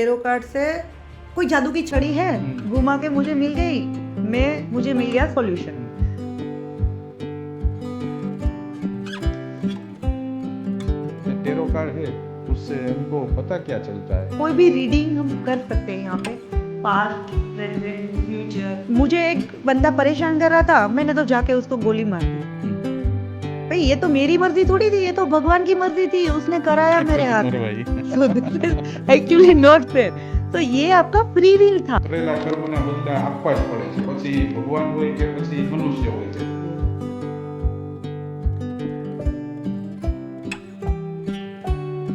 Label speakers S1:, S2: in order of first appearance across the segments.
S1: Tarot card से कोई जादू की छड़ी है, घुमा के मुझे मिल गई, मुझे मिल गया सॉल्यूशन।
S2: टेरो कार्ड है, उससे हमको पता क्या चलता है?
S1: कोई भी रीडिंग हम कर सकते हैं यहाँ पे, पास्ट, प्रेजेंट, फ्यूचर। मुझे एक बंदा परेशान कर रहा था, मैंने तो जाके उसको गोली मार दी। भाई ये तो मेरी मर्जी थोड़ी थी, ये तो भगवान की मर्जी थी, उसने कराया मेरे हाथ में। So this is actually not fair. तो ये आपका फ्री विल था।
S2: કરેલા કર્મના બદલા આપવા જ પડે છે, પછી ભગવાન હોય કે પછી મનુષ્ય હોય છે।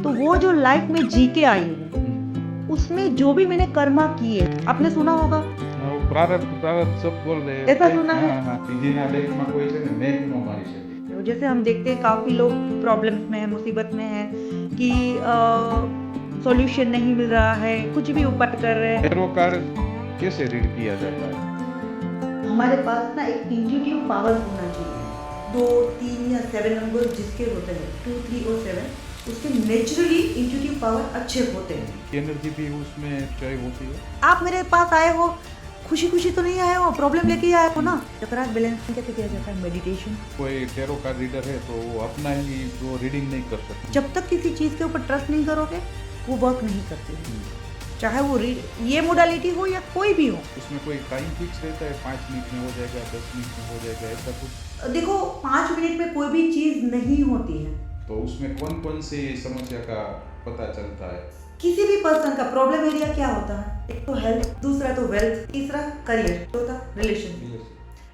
S1: तो वो जो लाइफ में जी के आई हूँ, उसमें जो भी मैंने कर्मा किए, आपने सुना होगा,
S2: પ્રારબ્ધ પ્રારબ્ધ सब बोल रहे हैं।
S1: ऐसा सुना है?
S2: हाँ हाँ, બીજીના લેખમાં કોઈ છે ને મેઘ નો મારી શકે।
S1: जैसे हम देखते हैं काफी लोग प्रॉब्लम्स में है, मुसीबत में है कि सॉल्यूशन नहीं मिल रहा है, कुछ भी उपाय कर रहे हैं।
S2: टेरो कार्ड कैसे रीड किया जाता है?
S1: हमारे पास ना एक इंट्यूटिव पावर होना चाहिए। 2, 3 या 7 नंबर जिसके होते हैं, 2, 3 और 7, उसके नेचुरली इंट्यूटिव पावर अच्छे होते हैं।
S2: एनर्जी भी उसमें क्षय होती है।
S1: आप मेरे पास आए हो, खुशी खुशी तो नहीं आए हो, प्रॉब्लम लेके आए हो ना। चक्रास बैलेंसिंग कैसे किया जाता है? मेडिटेशन।
S2: कोई टेरो कार्ड रीडर है तो वो अपना ही वो रीडिंग नहीं कर सकता।
S1: जब तक किसी चीज़ के ऊपर ट्रस्ट नहीं करोगे, वो वर्क नहीं करती। चाहे वो ये मोडालिटी हो या कोई भी हो।
S2: उसमें कोई टाइम फिक्स रहता है, 5 मिनट में हो जाएगा, 10 मिनट में हो जाएगा, ऐसा कुछ?
S1: देखो 5 मिनट में कोई भी चीज़ नहीं होती है।
S2: तो उसमें कौन कौन सी समस्या का पता चलता है?
S1: किसी भी पर्सन का प्रॉब्लम एरिया क्या होता है? एक तो हेल्थ, दूसरा तो वेल्थ, तीसरा करियर, चौथा रिलेशन।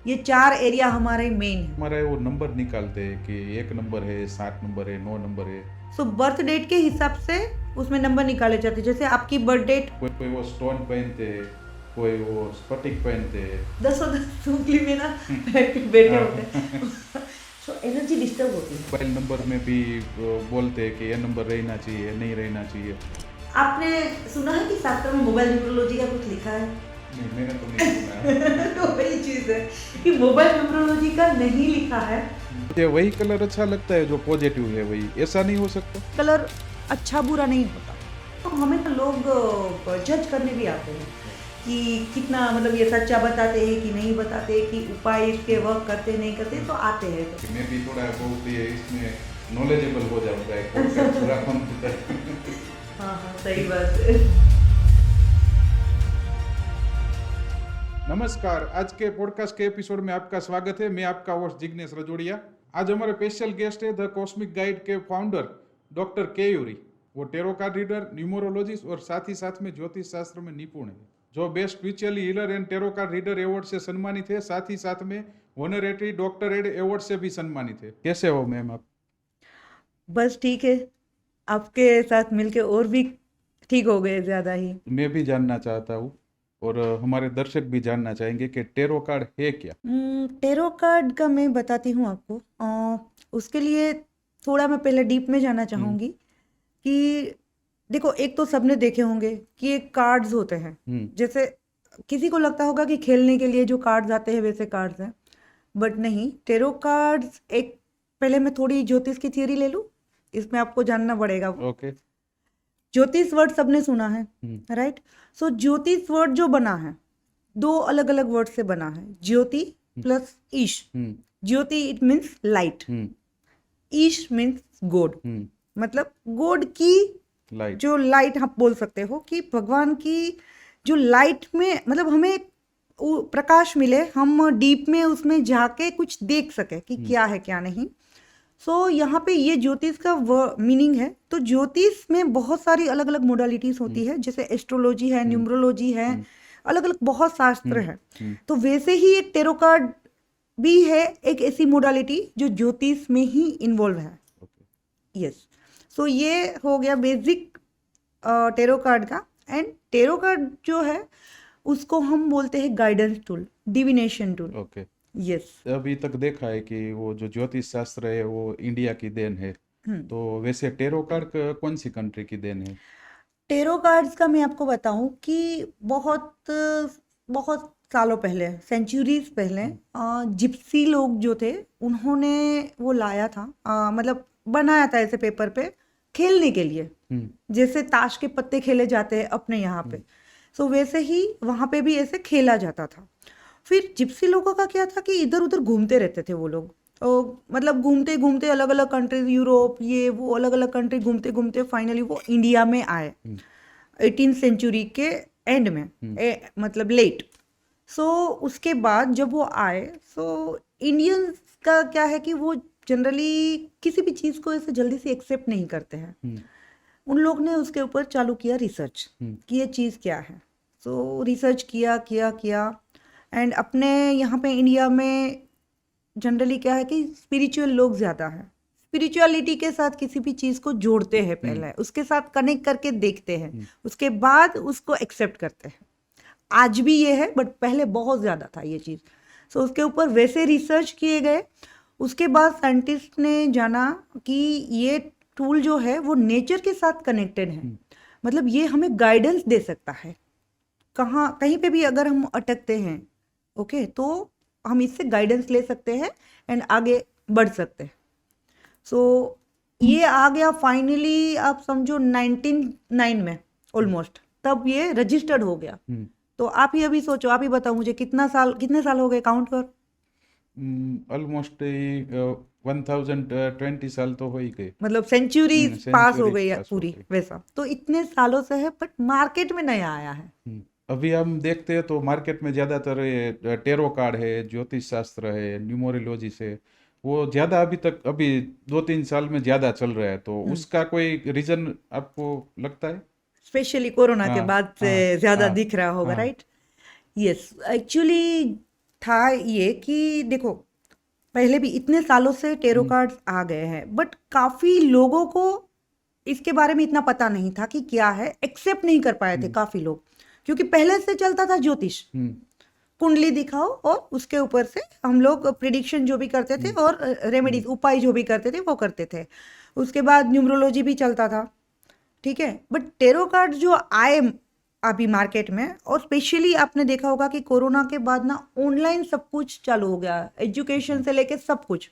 S1: ये 4 एरिया हमारे मेन है।
S2: हमारे वो नंबर निकालते हैं कि 1 नंबर है, 7 नंबर है, 9 नंबर है।
S1: सो बर्थ डेट के हिसाब से उसमें नंबर निकाले जाते हैं। जैसे आपकी बर्थ डेट,
S2: कोई वो स्टोन पहनते हैं, कोई वो स्फटिक पहनते हैं।
S1: 10 उंगली में ना बैठे होते हैं। सो एनर्जी डिस्टर्ब होती है।
S2: मोबाइल नंबर में भी बोलते हैं कि ये नंबर रहना चाहिए, नहीं रहना चाहिए।
S1: आपने सुना है कि शास्त्र में मोबाइल न्यूमरोलॉजी का कुछ लिखा है?
S2: नहीं, मैंने तो नहीं सुना।
S1: तो वही चीज है कि मोबाइल न्यूमरोलॉजी का नहीं लिखा है।
S2: मुझे वही कलर अच्छा लगता है जो पॉजिटिव है, वही ऐसा नहीं हो सकता?
S1: कलर अच्छा बुरा नहीं होता। तो हमें तो लोग जज करने भी आते हैं कि कितना मतलब ये सच्चा बताते हैं कि नहीं बताते, कि उपाय इसके वर्क करते नहीं करते, तो आते हैं।
S2: कि मैं भी थोड़ा बहुत ये इसमें नॉलेजेबल हो जाऊंगा, एक पॉडकास्ट पूरा कम होता है।
S1: हाँ हाँ, सही बात है।
S2: नमस्कार, आज के पॉडकास्ट के एपिसोड में आपका स्वागत है। मैं आपका होस्ट जिग्नेश रजोड़िया। आज हमारे स्पेशल गेस्ट है द कॉस्मिक गाइड के फाउंडर डॉक्टर केयूरी। वो टेरो कार्ड रीडर, न्यूमरोलॉजिस्ट और साथ ही साथ में ज्योतिष शास्त्र में निपुण है, जो best spiritually healer and tarot card reader award से सम्मानित है। साथ ही साथ में ऑनरेटरी डॉक्टरेट अवार्ड से भी सम्मानित है। कैसे हो मैम आप?
S1: बस ठीक है, आपके साथ मिलके और भी ठीक हो गए ज़्यादा ही।
S2: मैं भी जानना चाहता हूँ और हमारे दर्शक भी जानना चाहेंगे कि टेरो कार्ड है क्या?
S1: टेरो कार्ड का मैं बताती हूँ आपको। उसके लिए थोड़ा मैं पहले डीप में जाना चाहूँगी कि देखो, एक तो सबने देखे होंगे कि एक कार्ड्स होते हैं। जैसे किसी को लगता होगा कि खेलने के लिए जो कार्ड्स आते हैं वैसे कार्ड्स हैं, बट नहीं। टेरो कार्ड्स एक, पहले मैं थोड़ी ज्योतिष की थियरी ले लूँ, इसमें आपको जानना पड़ेगा।
S2: ओके।
S1: ज्योतिष वर्ड सबने सुना है, राइट? सो ज्योतिष वर्ड जो बना है, 2 अलग अलग वर्ड से बना है, ज्योति प्लस ईश। ज्योति इट मीन्स लाइट, ईश मीन्स गॉड। मतलब गॉड की
S2: लाइट,
S1: जो लाइट आप बोल सकते हो कि भगवान की जो लाइट में, मतलब हमें प्रकाश मिले, हम डीप में उसमें जाके कुछ देख सके कि क्या है क्या नहीं। सो यहाँ पे ये ज्योतिष का मीनिंग है। तो ज्योतिष में बहुत सारी अलग अलग मोडालिटीज होती है, जैसे एस्ट्रोलॉजी है, न्यूमरोलॉजी है, अलग अलग बहुत शास्त्र है। तो वैसे ही एक टेरो कार्ड भी है, एक ऐसी मोडालिटी जो ज्योतिष में ही इन्वॉल्व है। यस। सो ये हो गया बेसिक टेरो कार्ड का। एंड टेरो कार्ड जो है उसको हम बोलते हैं guidance tool, divination tool.
S2: Okay.
S1: Yes.
S2: अभी तक देखा है कि वो जो ज्योतिष शास्त्र है वो इंडिया की देन है, तो वैसे टेरो कार्ड कौन सी कंट्री की देन है?
S1: टेरो कार्ड्स का मैं आपको बताऊं कि बहुत सालों पहले, सेंचुरीज पहले, जिप्सी लोग जो थे उन्होंने वो लाया था, मतलब बनाया था ऐसे पेपर पे खेलने के लिए, जैसे ताश के पत्ते खेले जाते हैं अपने यहाँ पे, सो वैसे ही वहाँ पे भी ऐसे खेला जाता था। फिर जिप्सी लोगों का क्या था कि इधर उधर घूमते रहते थे वो लोग, और मतलब घूमते घूमते अलग अलग कंट्रीज, यूरोप ये वो अलग अलग कंट्री घूमते घूमते फाइनली वो इंडिया में आए 18th सेंचुरी के एंड में, मतलब लेट। सो उसके बाद जब वो आए, सो इंडियंस का क्या है कि वो जनरली किसी भी चीज़ को ऐसे जल्दी से एक्सेप्ट नहीं करते हैं। उन लोग ने उसके ऊपर चालू किया रिसर्च कि ये चीज़ क्या है। सो रिसर्च किया किया किया एंड अपने यहाँ पे इंडिया में जनरली क्या है कि स्पिरिचुअल लोग ज़्यादा हैं, स्पिरिचुअलिटी के साथ किसी भी चीज़ को जोड़ते हैं, पहले उसके साथ कनेक्ट करके देखते हैं, उसके बाद उसको एक्सेप्ट करते हैं। आज भी ये है, बट पहले बहुत ज़्यादा था ये चीज़। सो उसके ऊपर वैसे रिसर्च किए गए। उसके बाद साइंटिस्ट ने जाना कि ये टूल जो है वो नेचर के साथ कनेक्टेड है, मतलब ये हमें गाइडेंस दे सकता है। कहीं पे भी अगर हम अटकते हैं, ओके, तो हम इससे गाइडेंस ले सकते हैं एंड आगे बढ़ सकते हैं। सो ये आ गया फाइनली, आप समझो 1909 में ऑलमोस्ट, तब ये रजिस्टर्ड हो गया। तो आप ही अभी सोचो, आप ही बताओ मुझे कितने साल हो गए, काउंट कर।
S2: ऑलमोस्ट 1020 साल तो हो ही गए,
S1: मतलब सेंचुरी पास हो गई है
S2: पास हो
S1: पूरी,
S2: गई।
S1: वैसा। तो इतने सालों से है, बट मार्केट में नया आया है।
S2: अभी हम देखते हैं तो मार्केट में ज्यादातर ये टेरो कार्ड है, ज्योतिष शास्त्र है, न्यूमरोलॉजी से, वो ज्यादा अभी 2-3 साल में ज्यादा चल रहा है। तो उसका कोई रीजन आपको लगता है?
S1: स्पेशली कोरोना के
S2: हाँ,
S1: बाद से
S2: हाँ,
S1: ज्यादा
S2: हाँ,
S1: दिख रहा होगा,
S2: हाँ,
S1: राइट? यस, एक्चुअली था ये कि देखो, पहले भी इतने सालों से टेरो कार्ड्स आ गए हैं, बट काफी लोगों को इसके बारे में इतना पता नहीं था कि क्या है, एक्सेप्ट नहीं कर पाए थे काफी लोग, क्योंकि पहले से चलता था ज्योतिष, कुंडली दिखाओ और उसके ऊपर से हम लोग प्रिडिक्शन जो भी करते थे और रेमेडीज, उपाय जो भी करते थे वो करते थे। उसके बाद न्यूमरोलॉजी भी चलता था, ठीक है। बट टेरो कार्ड जो आए अभी मार्केट में, और स्पेशली आपने देखा होगा कि कोरोना के बाद ना ऑनलाइन सब कुछ चालू हो गया, एजुकेशन से लेके सब कुछ।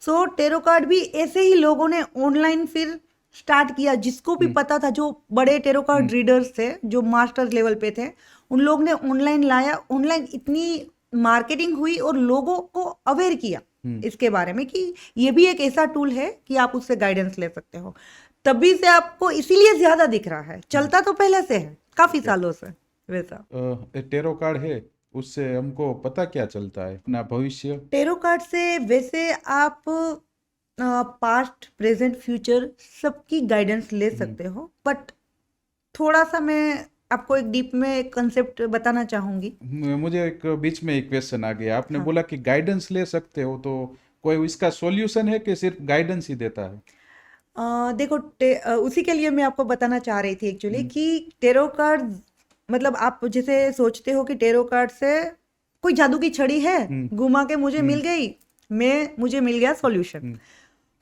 S1: सो टेरो कार्ड भी ऐसे ही लोगों ने ऑनलाइन फिर स्टार्ट किया, जिसको भी पता था, जो बड़े टेरो कार्ड रीडर्स थे, जो मास्टर्स लेवल पे थे, उन लोग ने ऑनलाइन लाया। ऑनलाइन इतनी मार्केटिंग हुई और लोगों को अवेयर किया इसके बारे में कि ये भी एक ऐसा टूल है कि आप उससे गाइडेंस ले सकते हो। तभी से आपको इसीलिए ज्यादा दिख रहा है, चलता तो पहले से है काफी सालों से वैसा।
S2: टेरो कार्ड है, उससे हमको पता क्या चलता है अपना भविष्य?
S1: टेरो कार्ड से वैसे आप पास्ट, प्रेजेंट, फ्यूचर सबकी गाइडेंस ले सकते हो, बट थोड़ा सा मैं आपको एक डीप में एक कंसेप्ट बताना चाहूंगी।
S2: मुझे एक बीच में एक क्वेश्चन आ गया, आपने बोला कि गाइडेंस ले सकते हो, तो कोई इसका सॉल्यूशन है कि सिर्फ गाइडेंस ही देता है?
S1: देखो, उसी के लिए मैं आपको बताना चाह रही थी एक्चुअली कि टेरो कार्ड, मतलब आप जैसे सोचते हो कि टेरो कार्ड से कोई जादू की छड़ी है, घुमा के मुझे मिल गई, मुझे मिल गया सॉल्यूशन।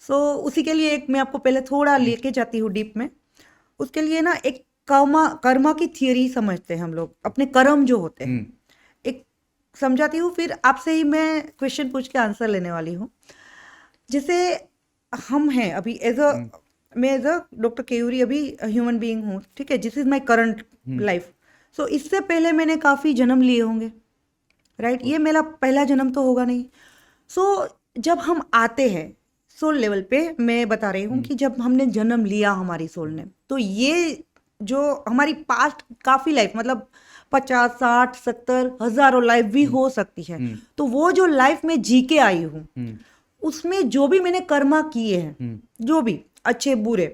S1: सो उसी के लिए एक मैं आपको पहले थोड़ा लेके जाती हूँ डीप में। उसके लिए ना एक कर्मा की थियरी समझते हैं हम लोग, अपने कर्म जो होते हैं, एक समझाती हूँ, फिर आपसे ही मैं क्वेश्चन पूछ के आंसर लेने वाली हूँ। जैसे हम हैं अभी मैं एज अ डॉक्टर केयूरी अभी ह्यूमन बीइंग हूँ, ठीक है, this is my current life. So इससे पहले मैंने काफ़ी जन्म लिए होंगे, राइट? ये मेरा पहला जन्म तो होगा नहीं। सो जब हम आते हैं सोल लेवल पे, मैं बता रही हूँ कि जब हमने जन्म लिया हमारी सोल ने, तो ये जो हमारी पास्ट काफ़ी लाइफ, मतलब 50, 60, 70, हजारों लाइफ भी हो सकती है, तो वो जो लाइफ में जी के आई हूँ, उसमें जो भी मैंने कर्मा किए हैं, जो भी अच्छे बुरे,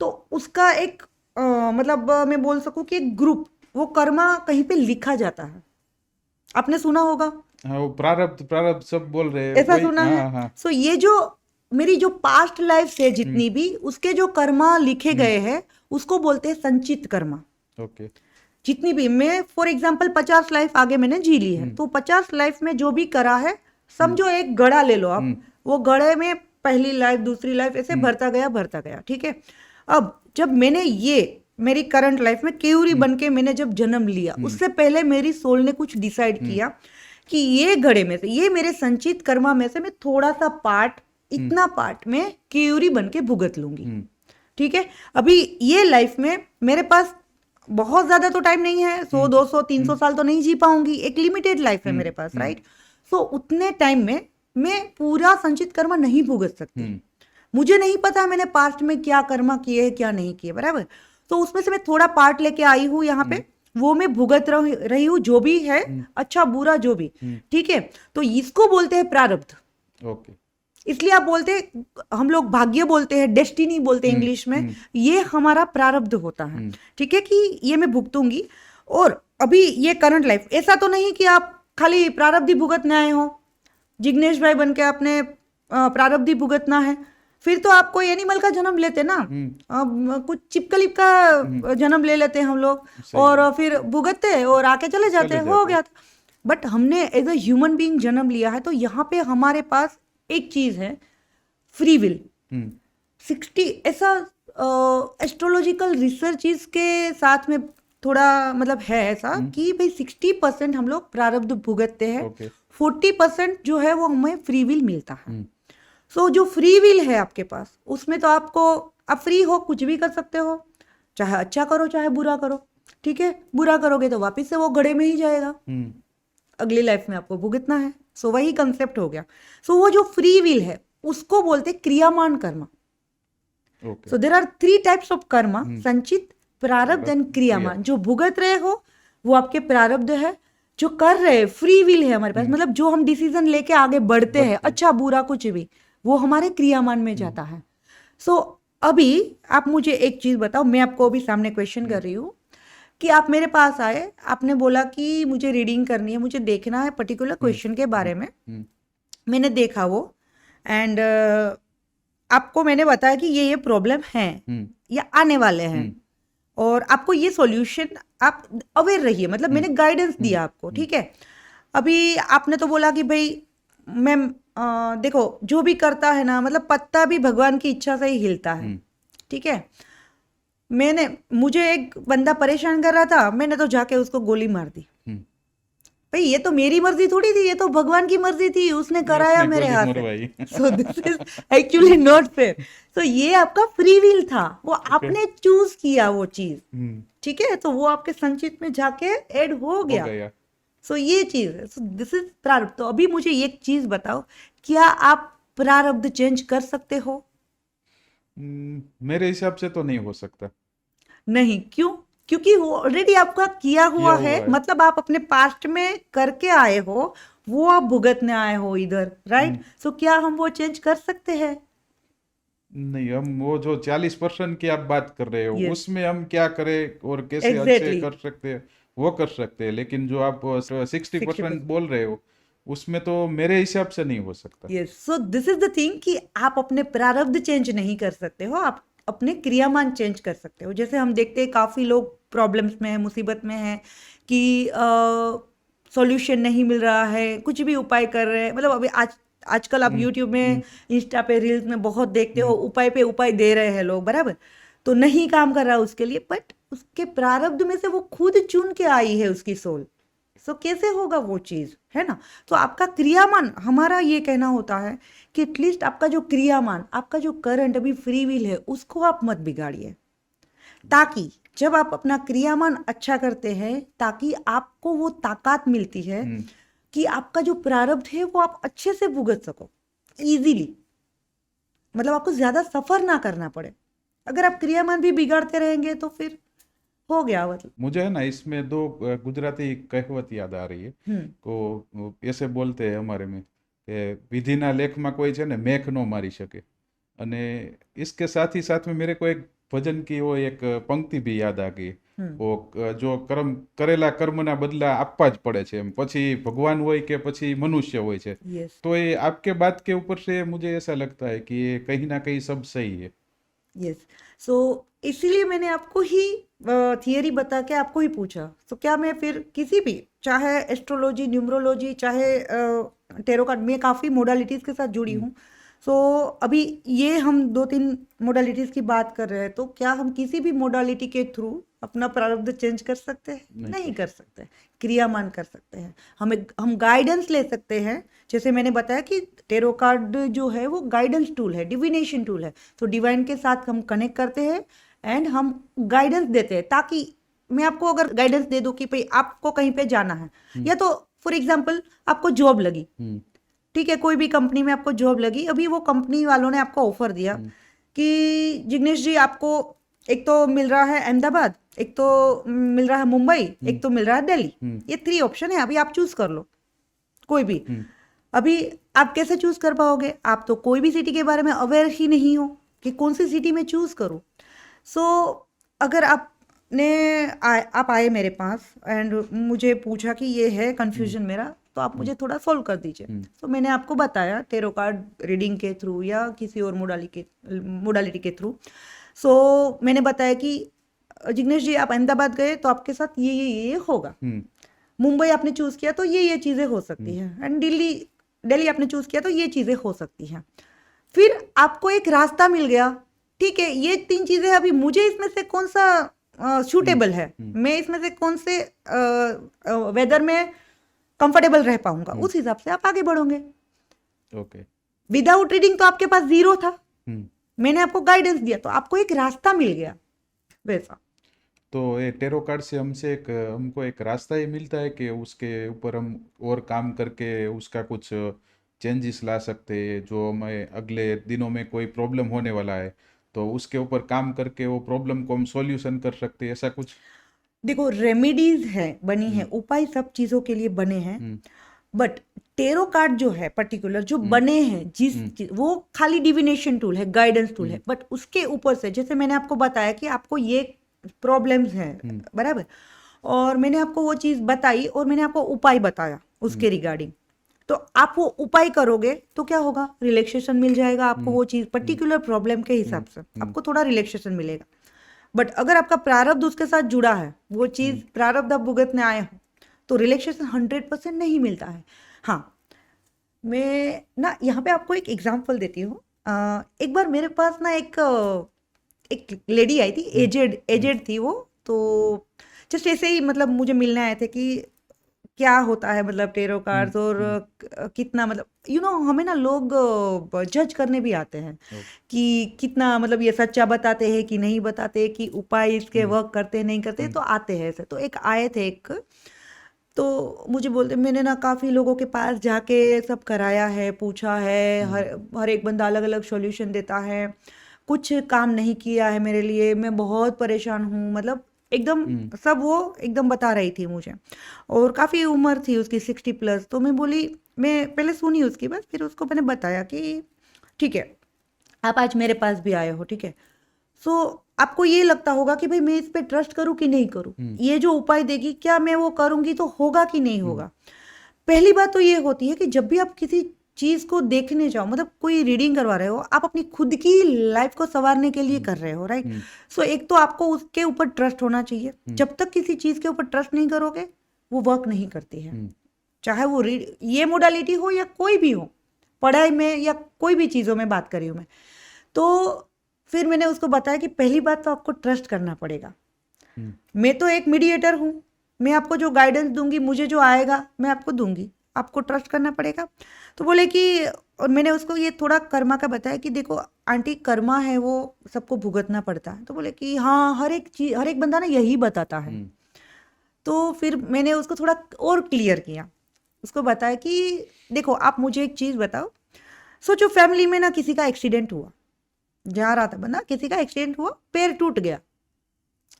S1: तो उसका एक मतलब मैं बोल सकूं कि एक ग्रुप, वो कर्मा कहीं पे लिखा जाता है। आपने सुना होगा,
S2: हाँ, वो प्रारब्ध सब बोल रहे हैं,
S1: ऐसा सुना है?
S2: हाँ।
S1: सो ये जो मेरी जो पास्ट लाइफ से जितनी भी उसके जो कर्मा लिखे गए हैं, उसको बोलते हैं संचित कर्मा।
S2: ओके।
S1: जितनी भी, मैं फॉर एग्जांपल 50 लाइफ आगे मैंने जी ली है, तो 50 लाइफ में जो भी करा है, समझो एक गड़ा ले लो आप, वो गड़े में पहली लाइफ, दूसरी लाइफ, ऐसे भरता गया, ठीक है। अब जब मैंने ये मेरी करंट लाइफ में केयूरी बन के मैंने जब जन्म लिया, उससे पहले मेरी सोल ने कुछ डिसाइड किया कि ये घड़े में से, ये मेरे संचित कर्मा में से मैं थोड़ा सा पार्ट, इतना पार्ट में केयूरी बन के भुगत लूंगी, ठीक है। अभी ये लाइफ में मेरे पास बहुत ज्यादा तो टाइम नहीं है, 100 200 300 साल तो नहीं जी पाऊंगी, एक लिमिटेड लाइफ है मेरे पास, राइट। सो उतने टाइम में मैं पूरा संचित कर्म नहीं भुगत सकती। मुझे नहीं पता मैंने पास्ट में क्या कर्म किए क्या नहीं किए, बराबर। तो उसमें से मैं थोड़ा पार्ट लेके आई हूँ यहाँ पे, वो मैं भुगत रही हूँ, जो भी है अच्छा बुरा जो भी, ठीक है। तो इसको बोलते हैं प्रारब्ध।
S2: ओके।
S1: इसलिए आप बोलते हैं, हम लोग भाग्य बोलते हैं, डेस्टिनी बोलते हैं इंग्लिश में, ये हमारा प्रारब्ध होता है, ठीक है, कि ये मैं भुगतूंगी। और अभी ये करंट लाइफ, ऐसा तो नहीं कि आप खाली प्रारब्ध भुगतने आए हो, जिग्नेश भाई बन के आपने प्रारब्ध भुगतना है, फिर तो आप कोई एनिमल का जन्म लेते ना, कुछ चिपकली का जन्म ले लेते हैं हम लोग, और फिर भुगतते और आके चले जाते, हो गया था। बट हमने एज अ ह्यूमन बीइंग जन्म लिया है, तो यहाँ पे हमारे पास एक चीज है, फ्री विल। 60 ऐसा एस्ट्रोलॉजिकल रिसर्च के साथ में थोड़ा मतलब है ऐसा कि भाई 60% हम लोग प्रारब्ध भुगतते हैं, 40% जो है वो हमें फ्री विल मिलता है। सो जो फ्री विल है आपके पास, उसमें तो आपको, आप फ्री हो, कुछ भी कर सकते हो, चाहे अच्छा करो चाहे बुरा करो, ठीक है। बुरा करोगे तो वापस से वो घड़े में ही जाएगा, अगली लाइफ में आपको भुगतना है। सो वही कंसेप्ट हो गया। सो वो जो फ्री विल है उसको बोलते क्रियामान कर्म। So there are 3 types of karma, संचित, प्रारब्ध एंड क्रियामान। जो भुगत रहे हो वो आपके प्रारब्ध है, जो कर रहे हैं फ्री विल है हमारे पास, मतलब जो हम डिसीजन लेके आगे बढ़ते हैं, अच्छा बुरा कुछ भी, वो हमारे क्रियामान में जाता है। सो अभी आप मुझे एक चीज बताओ, मैं आपको अभी सामने क्वेश्चन कर रही हूँ कि आप मेरे पास आए, आपने बोला कि मुझे रीडिंग करनी है, मुझे देखना है पर्टिकुलर क्वेश्चन के बारे में। मैंने देखा वो, एंड आपको मैंने बताया कि ये प्रॉब्लम है या आने वाले हैं, और आपको ये सॉल्यूशन, आप अवेयर रहिए, मतलब मैंने गाइडेंस दिया आपको, ठीक है। अभी आपने तो बोला कि भाई मैं देखो जो भी करता है ना, मतलब पत्ता भी भगवान की इच्छा से ही हिलता है, ठीक है। मुझे एक बंदा परेशान कर रहा था, मैंने तो जाके उसको गोली मार दी। भाई ये तो मेरी मर्जी थोड़ी थी, ये तो भगवान की मर्जी थी, उसने कराया मेरे हाथ से। So this is actually not fair. So ये आपका फ्री विल था, वो आपने चूज किया वो चीज, ठीक है। तो वो आपके संचित में जाके ऐड हो गया। सो ये चीज है, सो दिस इज प्रारब्ध। तो अभी मुझे एक चीज बताओ, क्या आप प्रारब्ध चेंज कर सकते हो?
S2: मेरे हिसाब से तो नहीं हो सकता। नहीं,
S1: क्यों? क्योंकि वो ऑलरेडी आपका किया हुआ है, मतलब आप अपने पास्ट में करके आए हो, वो आप भुगतने आए हो इधर, राइट। सो क्या हम वो चेंज कर सकते हैं?
S2: नहीं, हम वो जो 40% की आप बात कर रहे हो, उसमें हम क्या करें और कैसे अच्छे कर सकते हैं, वो कर सकते हैं। लेकिन जो आप 60% बोल रहे हो, उसमें तो मेरे हिसाब से नहीं हो सकता।
S1: Yes, so this is the thing कि आप अपने प्रारब्ध चेंज नहीं कर सकते हो, आप अपने क्रियामान चेंज कर सकते हो। जैसे हम देखते हैं काफी लोग प्रॉब्लम्स में है, मुसीबत में है, कि सॉल्यूशन नहीं मिल रहा है, कुछ भी उपाय कर रहे हैं, मतलब अभी आजकल आप यूट्यूब में, इंस्टा पे, रील्स में बहुत देखते हो, उपाय पे उपाय दे रहे हैं लोग, बराबर। तो नहीं काम कर रहा उसके लिए, बट उसके प्रारब्ध में से वो खुद चुन के आई है उसकी सोल। सो कैसे होगा वो चीज, है ना। तो आपका क्रियामान, हमारा ये कहना होता है कि एटलीस्ट आपका जो क्रियामान, आपका जो करंट अभी फ्री विल है, उसको आप मत बिगाड़िए, ताकि जब आप अपना क्रियामान अच्छा करते हैं, ताकि आपको वो ताकत मिलती है कि आपका जो प्रारब्ध है वो आप अच्छे से भुगत सको इजीली, मतलब आपको ज्यादा सफर ना करना पड़े। अगर आप क्रियामान भी बिगाड़ते रहेंगे तो फिर हो गया। मतलब
S2: मुझे है ना, इसमें 2 गुजराती कहावत याद आ रही है। को ऐसे बोलते हैं हमारे में કે વિધિના લેખમાં કોઈ છે ને મેખ નો મારી શકે। અને इसके साथ ही साथ में मेरे को एक भजन की वो एक पंक्ति भी याद आ गई। वो जो कर्म करेલા કર્મના બદલા આપવા જ પડે છે, પછી ભગવાન હોય કે પછી મનુષ્ય હોય છે। तो ये आपके बात के ऊपर से मुझे ऐसा लगता है कि ये कहीं ना कहीं सब सही है।
S1: यस, सो इसीलिए मैंने आपको ही थियरी बता के आपको ही पूछा। तो क्या मैं फिर किसी भी, चाहे एस्ट्रोलॉजी, न्यूमरोलॉजी, चाहे टेरो कार्ड, मैं काफ़ी मोडालिटीज़ के साथ जुड़ी हूँ। सो अभी ये हम 2-3 मोडालिटीज की बात कर रहे हैं, तो क्या हम किसी भी मोडालिटी के थ्रू अपना प्रारब्ध चेंज कर सकते हैं? नहीं कर सकते। क्रियामान कर सकते हैं, हम गाइडेंस ले सकते हैं। जैसे मैंने बताया कि टेरो कार्ड जो है वो गाइडेंस टूल है, डिविनेशन टूल है। तो डिवाइन के साथ हम कनेक्ट करते हैं एंड हम गाइडेंस देते हैं, ताकि मैं आपको अगर गाइडेंस दे दूं कि भाई आपको कहीं पे जाना है, या तो फॉर एग्जाम्पल आपको जॉब लगी, ठीक है, कोई भी कंपनी में आपको जॉब लगी, अभी वो कंपनी वालों ने आपको ऑफर दिया कि जिग्नेश जी आपको एक तो मिल रहा है अहमदाबाद, एक तो मिल रहा है मुंबई, एक तो मिल रहा है दिल्ली, ये 3 ऑप्शन है, अभी आप चूज कर लो कोई भी। अभी आप कैसे चूज कर पाओगे? आप तो कोई भी सिटी के बारे में अवेयर ही नहीं हो कि कौन सी सिटी में चूज करूं। सो अगर आप आए मेरे पास एंड मुझे पूछा कि ये है कंफ्यूजन मेरा, तो आप मुझे थोड़ा सॉल्व कर दीजिए। तो मैंने आपको बताया टेरो कार्ड रीडिंग के थ्रू या किसी और मोडालिटी के थ्रू। सो मैंने बताया कि जिग्नेश जी आप अहमदाबाद गए तो आपके साथ ये होगा, मुंबई आपने चूज किया तो ये चीजें हो सकती हैं, एंड दिल्ली आपने चूज किया तो ये चीजें हो सकती हैं। फिर आपको एक रास्ता मिल गया, ठीक है, ये 3 चीजें, अभी मुझे इसमें से कौन सा सूटेबल है, मैं इसमें से कौन से वेदर में कंफर्टेबल रह पाऊंगा, उस हिसाब से आप आगे बढ़ोगे।
S2: ओके।
S1: विदाउट रीडिंग तो आपके पास 0 था, मैंने आपको गाइडेंस दिया तो आपको एक रास्ता मिल गया, वैसा।
S2: तो ये टेरो कार्ड से हमको एक रास्ता ही मिलता है कि उसके ऊपर हम और काम करके उसका कुछ चेंजेस ला सकते हैं, जो हमें अगले दिनों में कोई प्रॉब्लम होने वाला है तो उसके ऊपर काम करके वो प्रॉब्लम को हम सॉल्यूशन कर सकते हैं, ऐसा कुछ?
S1: देखो, रेमेडीज है बनी है, उपाय सब चीजों के लिए बने हैं, बट टेरो कार्ड जो है पर्टिकुलर जो बने हैं, वो खाली डिविनेशन टूल है, गाइडेंस टूल है, बट उसके ऊपर से जैसे मैंने आपको बताया कि आपको ये प्रॉब्लम्स हैं, बराबर, और मैंने आपको वो चीज बताई और मैंने आपको उपाय बताया उसके रिगार्डिंग, तो आप वो उपाय करोगे तो क्या होगा, रिलैक्सेशन मिल जाएगा आपको, वो चीज पर्टिकुलर प्रॉब्लम के हिसाब से आपको थोड़ा रिलैक्सेशन मिलेगा। बट अगर आपका प्रारब्ध उसके साथ जुड़ा है, वो चीज प्रारब्ध आप भुगतने आए हो, तो रिलैक्सेशन 100% नहीं मिलता है। हाँ, मैं ना यहाँ पे आपको एक एग्जांपल देती हूँ। एक बार मेरे पास ना एक लेडी आई थी, एजेड थी वो, तो जस्ट ऐसे ही मतलब मुझे मिलने आए थे कि क्या होता है मतलब टेरो कार्ड्स, और कितना मतलब हमें ना लोग जज करने भी आते हैं कि कितना मतलब ये सच्चा बताते हैं कि नहीं बताते, कि उपाय इसके वर्क करते हैं नहीं करते, तो आते हैं ऐसे। तो एक आए थे तो मुझे बोलते, मैंने ना काफ़ी लोगों के पास जाके सब कराया है, पूछा है, हर एक बंदा अलग अलग सॉल्यूशन देता है, कुछ काम नहीं किया है मेरे लिए, मैं बहुत परेशान हूँ, मतलब एकदम सब वो एकदम बता रही थी मुझे, और काफ़ी उम्र थी उसकी 60+। तो मैं बोली, मैं पहले सुनी उसकी बात, फिर उसको मैंने बताया कि ठीक है आप आज मेरे पास भी आए हो, ठीक है, सो आपको ये लगता होगा कि भाई मैं इस पे ट्रस्ट करूं कि नहीं करूं, ये जो उपाय देगी क्या मैं वो करूंगी तो होगा कि नहीं होगा। पहली बात तो ये होती है कि जब भी आप किसी चीज को देखने जाओ, मतलब कोई रीडिंग करवा रहे हो, आप अपनी खुद की लाइफ को संवारने के लिए कर रहे हो, राइट। सो एक तो आपको उसके ऊपर ट्रस्ट होना चाहिए। जब तक किसी चीज के ऊपर ट्रस्ट नहीं करोगे वो वर्क नहीं करती है, चाहे वो ये मोडालिटी हो या कोई भी हो, पढ़ाई में या कोई भी चीजों में बात करी हूं मैं। तो फिर मैंने उसको बताया कि पहली बात तो आपको ट्रस्ट करना पड़ेगा, मैं तो एक मीडिएटर हूं, मैं आपको जो गाइडेंस दूंगी, मुझे जो आएगा मैं आपको दूंगी, आपको ट्रस्ट करना पड़ेगा। तो बोले कि, और मैंने उसको ये थोड़ा कर्मा का बताया कि देखो आंटी, कर्मा है वो सबको भुगतना पड़ता है। तो बोले कि हाँ, हर एक बंदा ना यही बताता है। तो फिर मैंने उसको थोड़ा और क्लियर किया, उसको बताया कि देखो आप मुझे एक चीज बताओ, सोचो फैमिली में ना किसी का एक्सीडेंट हुआ, जा रहा था बंदा, किसी का एक्सीडेंट हुआ, पैर टूट गया,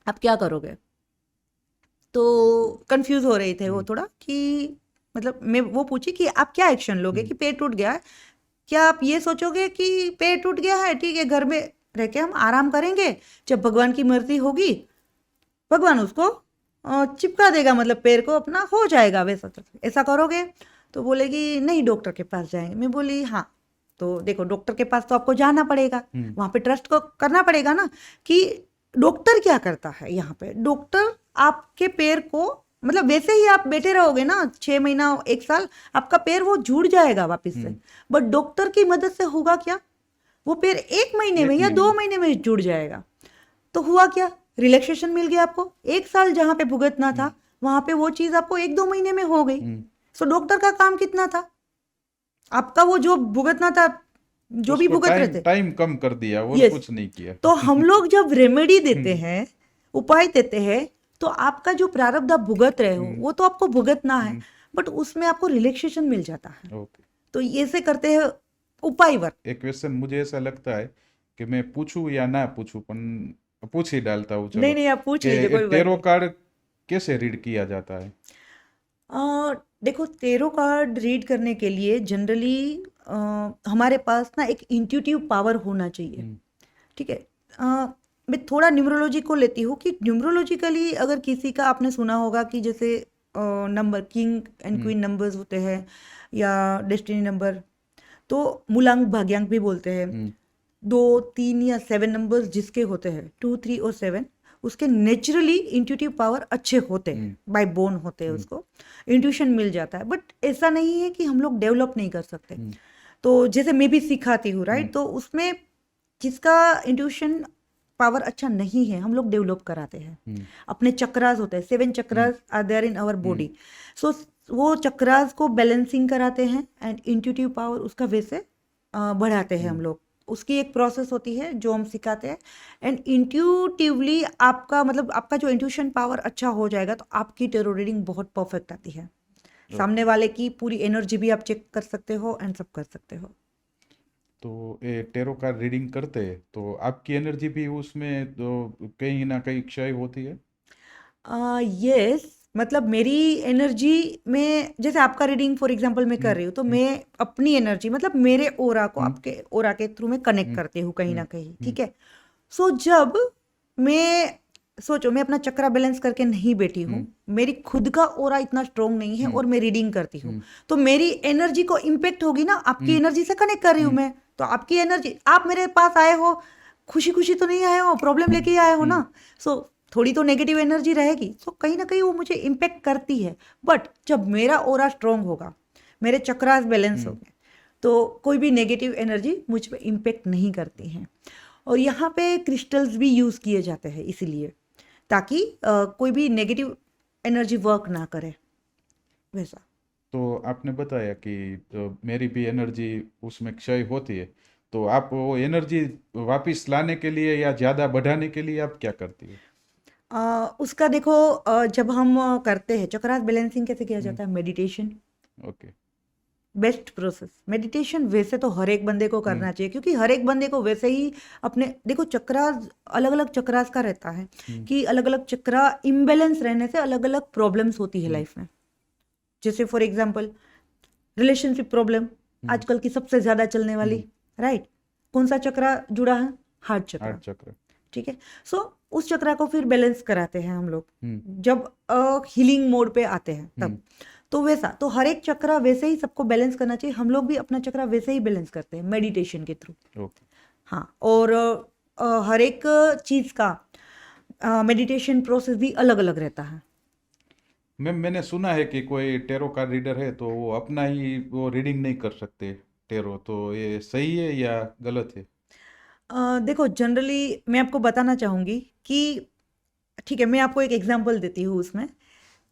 S1: आप क्या करोगे? तो कंफ्यूज हो रहे थे वो थोड़ा कि मतलब मैं वो पूछी कि आप क्या एक्शन लोगे कि पैर टूट गया है, क्या आप ये सोचोगे कि पैर टूट गया है, ठीक है, घर में रह के हम आराम करेंगे, जब भगवान की मर्जी होगी भगवान उसको चिपका देगा, मतलब पैर को अपना हो जाएगा, वैसा ऐसा करोगे? तो बोलेगी नहीं, डॉक्टर के पास जाएंगे। मैं बोली हाँ, तो देखो डॉक्टर के पास तो आपको जाना पड़ेगा, वहां पे ट्रस्ट को करना पड़ेगा ना कि डॉक्टर क्या करता है। यहाँ पे डॉक्टर आपके पैर को मतलब वैसे ही आप बैठे रहोगे ना 6 महीना 1 साल, आपका पैर वो जुड़ जाएगा वापस से। बट डॉक्टर की मदद से होगा क्या, वो पैर 1 महीने में या 2 महीने में जुड़ जाएगा। तो हुआ क्या, रिलैक्सेशन मिल गया आपको। 1 साल जहां पे भुगतना था वहां पे वो चीज आपको 1-2 महीने में हो गई। सो डॉक्टर का काम कितना था, आपका वो जो भुगतना था, जो भी
S2: उसको
S1: भुगत रहे थे,
S2: टाइम कम कर दिया और
S1: Yes.
S2: कुछ नहीं किया।
S1: तो हम लोग जब रेमेडी देते हैं, उपाय देते हैं, तो आपका जो प्रारब्ध आप भुगत रहे हो वो तो आपको भुगतना है, बट उसमें आपको रिलैक्सेशन मिल जाता है।
S2: ओके।
S1: तो ये से करते हैं उपाय वर्क।
S2: एक क्वेश्चन मुझे ऐसा लगता है कि मैं पूछूं या ना पूछूं, पर पूछ ही डालता हूँ। चलो,
S1: नहीं नहीं, आप पूछ लीजिए, कोई बात
S2: टेरो
S1: नहीं।
S2: कार्ड कैसे रीड किया जाता है?
S1: देखो, टेरो कार्ड रीड करने के लिए जनरली हमारे पास ना एक इंट्यूटिव पावर होना चाहिए। ठीक है। मैं थोड़ा न्यूमरोलॉजी को लेती हूँ कि न्यूमरोलॉजिकली अगर किसी का आपने सुना होगा कि जैसे number king and queen numbers होते हैं या डेस्टिनी नंबर, तो मूलांक भाग्यांक भी बोलते हैं। 2, 3 या 7 नंबर्स जिसके होते हैं, 2, 3 और 7, उसके नेचुरली इंट्यूटिव पावर अच्छे होते हैं, बाय बोर्न होते हैं, उसको इंट्यूशन मिल जाता है। बट ऐसा नहीं है कि हम लोग डेवलप नहीं कर सकते। तो जैसे मैं भी सिखाती हूँ, राइट, तो उसमें जिसका इंट्यूशन पावर अच्छा नहीं है हम लोग डेवलप कराते हैं। अपने चक्रास होते हैं, 7 chakras are there in our body. So वो चक्रास को बैलेंसिंग कराते हैं एंड इंट्यूटिव पावर उसका वैसे बढ़ाते हैं हम लोग। उसकी एक प्रोसेस होती है जो हम सिखाते हैं, एंड इंट्यूटिवली आपका मतलब आपका जो इंट्यूशन पावर अच्छा हो जाएगा तो आपकी टेरो रीडिंग बहुत परफेक्ट आती है। सामने वाले की पूरी एनर्जी भी आप चेक कर सकते हो एंड सब कर सकते हो।
S2: तो ये टेरो कार्ड रीडिंग करते हैं तो आपकी एनर्जी भी उसमें तो कहीं ना कहीं क्षय होती है?
S1: यस, मतलब मेरी एनर्जी में, जैसे आपका रीडिंग फॉर एग्जांपल मैं कर रही हूँ, तो मैं अपनी एनर्जी मतलब मेरे ओरा को आपके ओरा के थ्रू मैं कनेक्ट करती हूँ कहीं ना कहीं। ठीक है। सो जब मैं सोचो मैं अपना चक्रा बैलेंस करके नहीं बैठी हूँ, मेरी खुद का ओरा इतना स्ट्रोंग नहीं है और मैं रीडिंग करती हूँ, तो मेरी एनर्जी को इम्पेक्ट होगी ना, आपकी एनर्जी से कनेक्ट कर रही हूँ मैं, तो आपकी एनर्जी, आप मेरे पास आए हो खुशी खुशी तो नहीं आए हो, प्रॉब्लम लेके ही आए हो ना। सो थोड़ी तो नेगेटिव एनर्जी रहेगी, सो कहीं ना कहीं वो मुझे इम्पेक्ट करती है। बट जब मेरा ओरा स्ट्रोंग होगा, मेरे चक्रास बैलेंस होंगे, तो कोई भी नेगेटिव एनर्जी मुझ पर इम्पेक्ट नहीं करती हैं। और यहाँ पे क्रिस्टल्स भी यूज़ किए जाते हैं इसीलिए, ताकि कोई भी नेगेटिव एनर्जी वर्क ना करे वैसा।
S2: तो आपने बताया कि मेरी भी एनर्जी उसमें क्षय होती है, तो आप वो एनर्जी वापस लाने के लिए या ज़्यादा बढ़ाने के लिए आप क्या करती है?
S1: उसका देखो, जब हम करते हैं चक्रास बैलेंसिंग कैसे किया जाता है, meditation
S2: okay.
S1: Best process. Meditation वैसे तो हर एक बंदे को करना चाहिए, क्योंकि हर एक बंदे को वैसे ही अपने, देखो चक्रास अलग अलग चक्रास का रहता है कि अलग अलग चक्रा इम्बैलेंस रहने से अलग अलग प्रॉब्लम्स होती है लाइफ में। जैसे फॉर एग्जांपल रिलेशनशिप प्रॉब्लम आजकल की सबसे ज्यादा चलने वाली, राइट, कौन सा चक्रा जुड़ा है, हार्ट चक्रा।
S2: हार्ट चक्र।
S1: ठीक है। सो उस चक्रा को फिर बैलेंस कराते हैं हम लोग जब हीलिंग मोड पे आते हैं तब। तो वैसा तो हर एक चक्रा वैसे ही सबको बैलेंस करना चाहिए, हम लोग भी अपना चक्रा वैसे ही बैलेंस करते हैं मेडिटेशन के थ्रू। हाँ, और हर एक चीज का मेडिटेशन प्रोसेस भी अलग अलग रहता है।
S2: मैम, मैंने सुना है कि कोई टेरो कार्ड रीडर है तो वो अपना ही वो रीडिंग नहीं कर सकते टेरो, तो ये सही है या गलत है?
S1: देखो जनरली मैं आपको बताना चाहूँगी कि, ठीक है, मैं आपको एक एग्जांपल देती हूँ उसमें।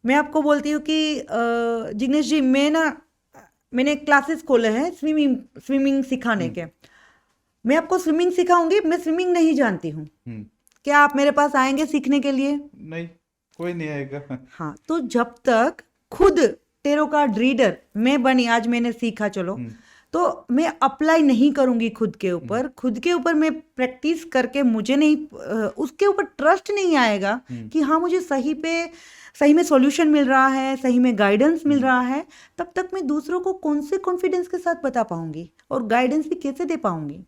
S1: मैं आपको बोलती हूँ कि जिग्नेश जी, मैंने क्लासेस खोले हैं स्विमिंग सिखाने के। मैं आपको स्विमिंग सिखाऊंगी, मैं स्विमिंग नहीं जानती हूँ, क्या आप मेरे पास आएंगे सीखने के लिए?
S2: नहीं, कोई नहीं आएगा।
S1: हाँ, तो जब तक खुद टेरो कार्ड रीडर मैं बनी, आज मैंने सीखा, चलो, तो मैं अप्लाई नहीं करूंगी खुद के ऊपर मैं प्रैक्टिस करके मुझे नहीं उसके ऊपर ट्रस्ट नहीं आएगा कि हाँ मुझे सही में सॉल्यूशन मिल रहा है, सही में गाइडेंस मिल रहा है, तब तक मैं दूसरों को कौन से कॉन्फिडेंस के साथ बता पाऊंगी और गाइडेंस भी कैसे दे पाऊंगी।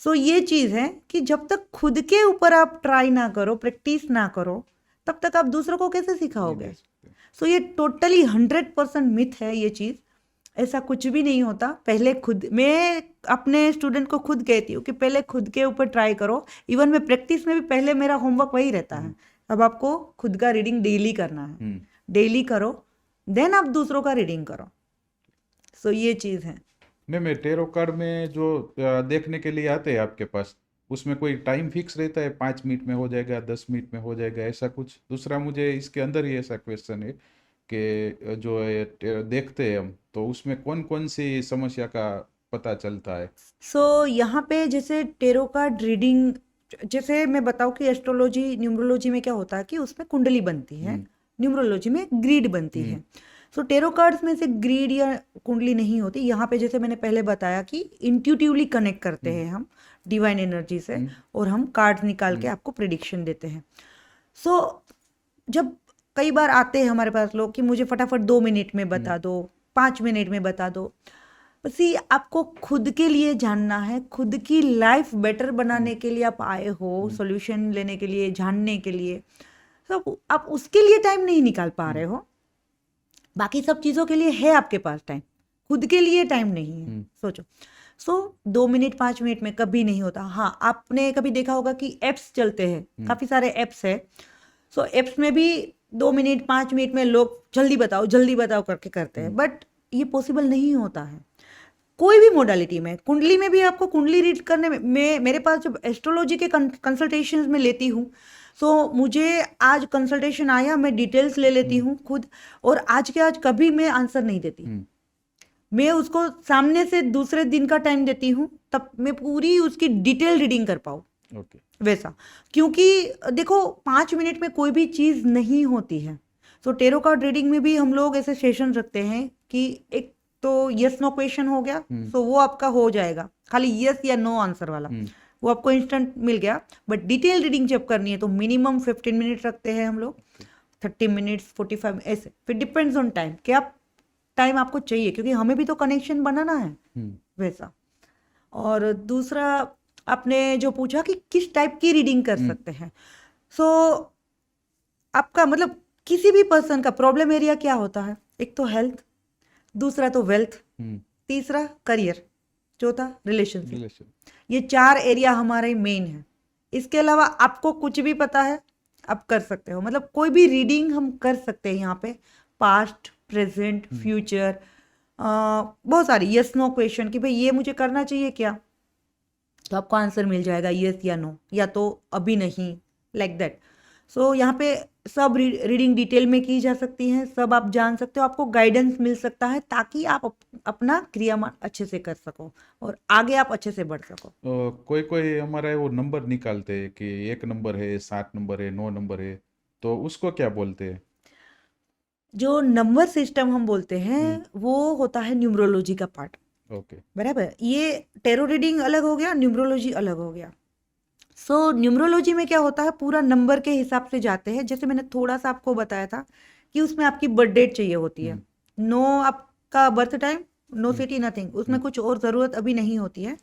S1: सो ये चीज़ है कि जब तक खुद के ऊपर आप ट्राई ना करो, प्रैक्टिस ना करो, तब तक आप दूसरों को कैसे सिखाओगे? सो ये टोटली 100% मिथ है ये चीज़, ऐसा कुछ भी नहीं होता। पहले खुद, मैं अपने स्टूडेंट को खुद कहती हूँ कि पहले खुद के ऊपर ट्राई करो। इवन मैं प्रैक्टिस में भी पहले मेरा होमवर्क वही रहता है, अब आपको खुद का रीडिंग डेली करना है, डेली करो, देन आप दूसरों का रीडिंग करो। सो ये चीज़ है।
S2: मैं टेरो कार्ड में जो देखने के लिए आते हैं आपके पास, उसमें कोई टाइम फिक्स रहता है, 5 मिनट में हो जाएगा, 10 मिनट में हो जाएगा, ऐसा कुछ? दूसरा मुझे इसके अंदर ही ऐसा क्वेश्चन है कि जो ये देखते हैं हम, तो उसमें कौन कौन सी समस्या का पता चलता है?
S1: सो यहाँ पे जैसे टेरो कार्ड रीडिंग, जैसे मैं बताऊँ कि एस्ट्रोलॉजी न्यूमरोलॉजी में क्या होता है कि उसमें कुंडली बनती है, न्यूमरोलॉजी में ग्रीड बनती है। सो टेरो कार्ड्स में से ग्रीड या कुंडली नहीं होती। यहाँ पे जैसे मैंने पहले बताया कि इंट्यूटिवली कनेक्ट करते हैं हम डिवाइन एनर्जी से, और हम कार्ड्स निकाल के आपको प्रिडिक्शन देते हैं। सो जब कई बार आते हैं हमारे पास लोग कि मुझे फटाफट 2 मिनट में बता दो, 5 मिनट में बता दो, बस ये आपको खुद के लिए जानना है, खुद की लाइफ बेटर बनाने के लिए आप आए हो, सॉल्यूशन लेने के लिए, जानने के लिए। तो आप उसके लिए टाइम नहीं निकाल पा रहे हो, बाकी सब चीज़ों के लिए है आपके पास टाइम, खुद के लिए टाइम नहीं है। सोचो, 2 मिनट 5 मिनट में कभी नहीं होता। हाँ, आपने कभी देखा होगा कि एप्स चलते हैं, काफ़ी सारे एप्स है। सो एप्स में भी 2 मिनट 5 मिनट में लोग जल्दी बताओ करके करते हैं, बट ये पॉसिबल नहीं होता है कोई भी मोडालिटी में। कुंडली में भी आपको कुंडली रीड करने में मेरे पास जब एस्ट्रोलॉजी के कंसल्टेशंस में लेती हूँ, सो मुझे आज कंसल्टेशन आया, मैं डिटेल्स ले लेती हूँ खुद, और आज के आज कभी मैं आंसर नहीं देती। मैं उसको सामने से दूसरे दिन का टाइम देती हूँ, तब मैं पूरी उसकी डिटेल रीडिंग कर पाऊँ। वैसा, क्योंकि देखो 5 मिनट में कोई भी चीज़ नहीं होती है। सो टेरो कार्ड रीडिंग में भी हम लोग ऐसे सेशन रखते हैं कि एक तो यस नो क्वेश्चन हो गया, सो वो आपका हो जाएगा, खाली यस या नो आंसर वाला, वो आपको इंस्टेंट मिल गया। बट डिटेल रीडिंग जब करनी है तो मिनिमम 15 मिनट रखते हैं हम लोग, 30 मिनट्स, 45 ऐसे, फिर डिपेंड्स ऑन टाइम कि आप टाइम आपको चाहिए, क्योंकि हमें भी तो कनेक्शन बनाना है वैसा। और दूसरा आपने जो पूछा कि किस टाइप की रीडिंग कर सकते हैं, सो आपका मतलब किसी भी पर्सन का प्रॉब्लम एरिया क्या होता है, एक तो हेल्थ, दूसरा तो वेल्थ, तीसरा करियर, चौथा रिलेशनशिप। ये 4 एरिया हमारे मेन है। इसके अलावा आपको कुछ भी पता है आप कर सकते हो, मतलब कोई भी रीडिंग हम कर सकते हैं यहाँ पे, पास्ट, प्रेजेंट, फ्यूचर, बहुत सारी यस नो क्वेश्चन कि भाई ये मुझे करना चाहिए क्या, तो आपको आंसर मिल जाएगा यस या नो, या तो अभी नहीं, लाइक दैट। सो यहाँ पे सब रीडिंग डिटेल में की जा सकती है, सब आप जान सकते हो, आपको गाइडेंस मिल सकता है ताकि आप अपना क्रियामान अच्छे से कर सको और आगे आप अच्छे से बढ़ सको।
S2: कोई कोई हमारा वो नंबर निकालते हैं कि 1 नंबर है, 7 नंबर है, 9 नंबर है, तो उसको क्या बोलते हैं?
S1: जो नंबर सिस्टम हम बोलते हैं वो होता है न्यूमरोलॉजी का पार्ट। बराबर, ये टेरो रीडिंग अलग हो गया, न्यूमरोलॉजी अलग हो गया। सो न्यूमरोलॉजी में क्या होता है, पूरा नंबर के हिसाब से जाते हैं। जैसे मैंने थोड़ा सा आपको बताया था कि उसमें आपकी बर्थ डेट चाहिए होती है, नो आपका birth time, no city, nothing, उसमें कुछ और ज़रूरत अभी नहीं होती है।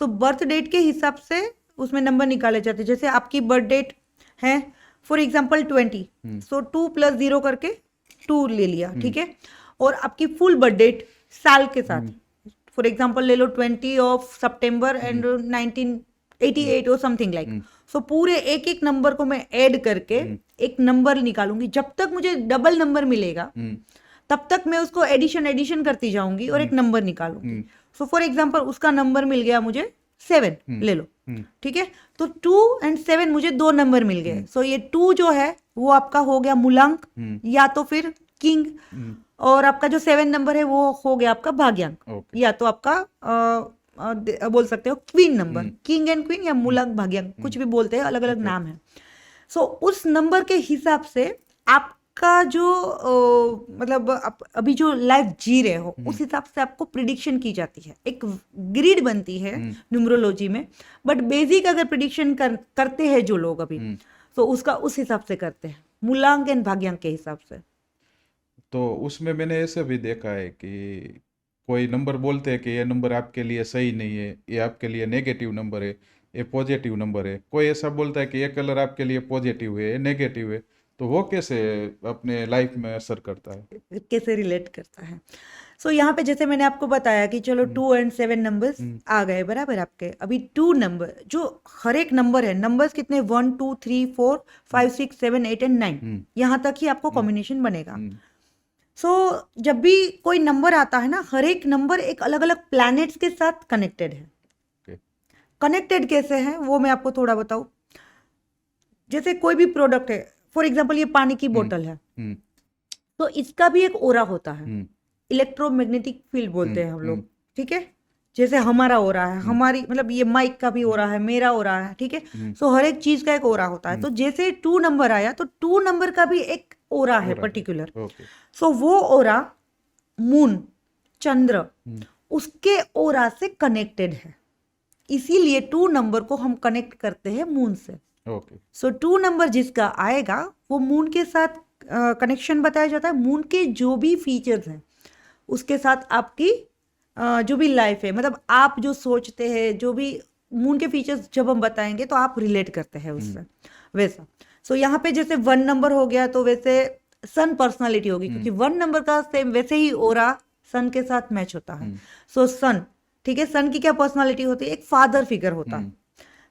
S1: सो बर्थ डेट के हिसाब से उसमें नंबर निकाले जाते हैं। जैसे आपकी बर्थ डेट है फॉर एग्जाम्पल 20, सो 2 + 0 करके 2 ले लिया, ठीक है। और आपकी फुल बर्थ डेट साल के साथ, फॉर एग्जाम्पल ले लो 20 सितंबर एंड 1988 और समथिंग लाइक। सो पूरे एक एक नंबर को मैं ऐड करके एक नंबर निकालूंगी। जब तक मुझे डबल नंबर मिलेगा तब तक मैं उसको एडिशन करती जाऊंगी और एक नंबर निकालूंगी। सो फॉर एग्जाम्पल उसका नंबर मिल गया मुझे 7 ले लो, ठीक है। तो 2 और 7 मुझे 2 नंबर मिल गए। सो ये 2 जो है वो आपका हो गया मूलांक या तो फिर किंग, और आपका जो 7 नंबर है वो हो गया आपका भाग्यांक, या तो आपका बोल सकते हो queen number, king and queen या मूलांक भाग्यांक, कुछ भी बोलते हैं, अलग अलग नाम है। सो उस नंबर के हिसाब से आपका जो मतलब आप अभी जो लाइफ जी रहे हो उस हिसाब से आपको प्रिडिक्शन की जाती है, एक ग्रिड बनती है न्यूमरोलॉजी में। बट बेसिक अगर प्रिडिक्शन करते हैं जो लोग अभी, तो उसका उस हिसाब से करते हैं, मूलांक एंड भाग्यांक के हिसाब से।
S2: तो उसमें मैंने ऐसे भी देखा है कि कोई नंबर बोलते हैं कि ये नंबर आपके लिए सही नहीं है, ये आपके लिए नेगेटिव नंबर है, ये पॉजिटिव नंबर है। कोई ऐसा बोलता है कि ये कलर आपके लिए पॉजिटिव है, ये नेगेटिव है। तो वो कैसे अपने लाइफ में असर करता है,
S1: कैसे रिलेट करता है? सो यहाँ पे जैसे मैंने आपको बताया कि चलो 2 एंड 7 नंबर्स आ गए बराबर आपके। अभी 2 नंबर जो हर एक नंबर है, नंबर्स कितने 1 2 3 4 5 6 7 8 एंड 9, यहाँ तक ही आपको कॉम्बिनेशन बनेगा। सो जब भी कोई नंबर आता है ना, हर एक नंबर एक अलग अलग प्लैनेट्स के साथ कनेक्टेड है। कनेक्टेड कैसे है वो मैं आपको थोड़ा बताऊं। जैसे कोई भी प्रोडक्ट है, फॉर एग्जाम्पल ये पानी की बोतल है, तो इसका भी एक ओरा होता है, इलेक्ट्रोमैग्नेटिक फील्ड बोलते हैं हम लोग, ठीक है। जैसे हमारा ओरा है, हमारी मतलब ये माइक का भी ओरा है, मेरा ओरा है, ठीक है। सो हर एक चीज का एक ओरा होता है। तो जैसे 2 नंबर आया तो 2 नंबर का भी एक ओरा है पर्टिकुलर। सो वो ओरा मून, चंद्र, उसके ओरा से कनेक्टेड है, इसीलिए 2 नंबर को हम कनेक्ट करते हैं मून से। सो 2 नंबर जिसका आएगा वो मून के साथ कनेक्शन बताया जाता है। मून के जो भी फीचर्स हैं उसके साथ आपकी जो भी लाइफ है, मतलब आप जो सोचते हैं, जो भी मून के फीचर्स जब हम बताएंगे तो आप रिलेट करते हैं उससे, वैसा। सो यहाँ पे जैसे 1 नंबर हो गया तो वैसे सन पर्सनालिटी होगी, क्योंकि 1 नंबर का सेम वैसे ही ओरा सन के साथ मैच होता है। सो सन, ठीक है, सन की क्या पर्सनालिटी होती है, एक फादर फिगर होता है।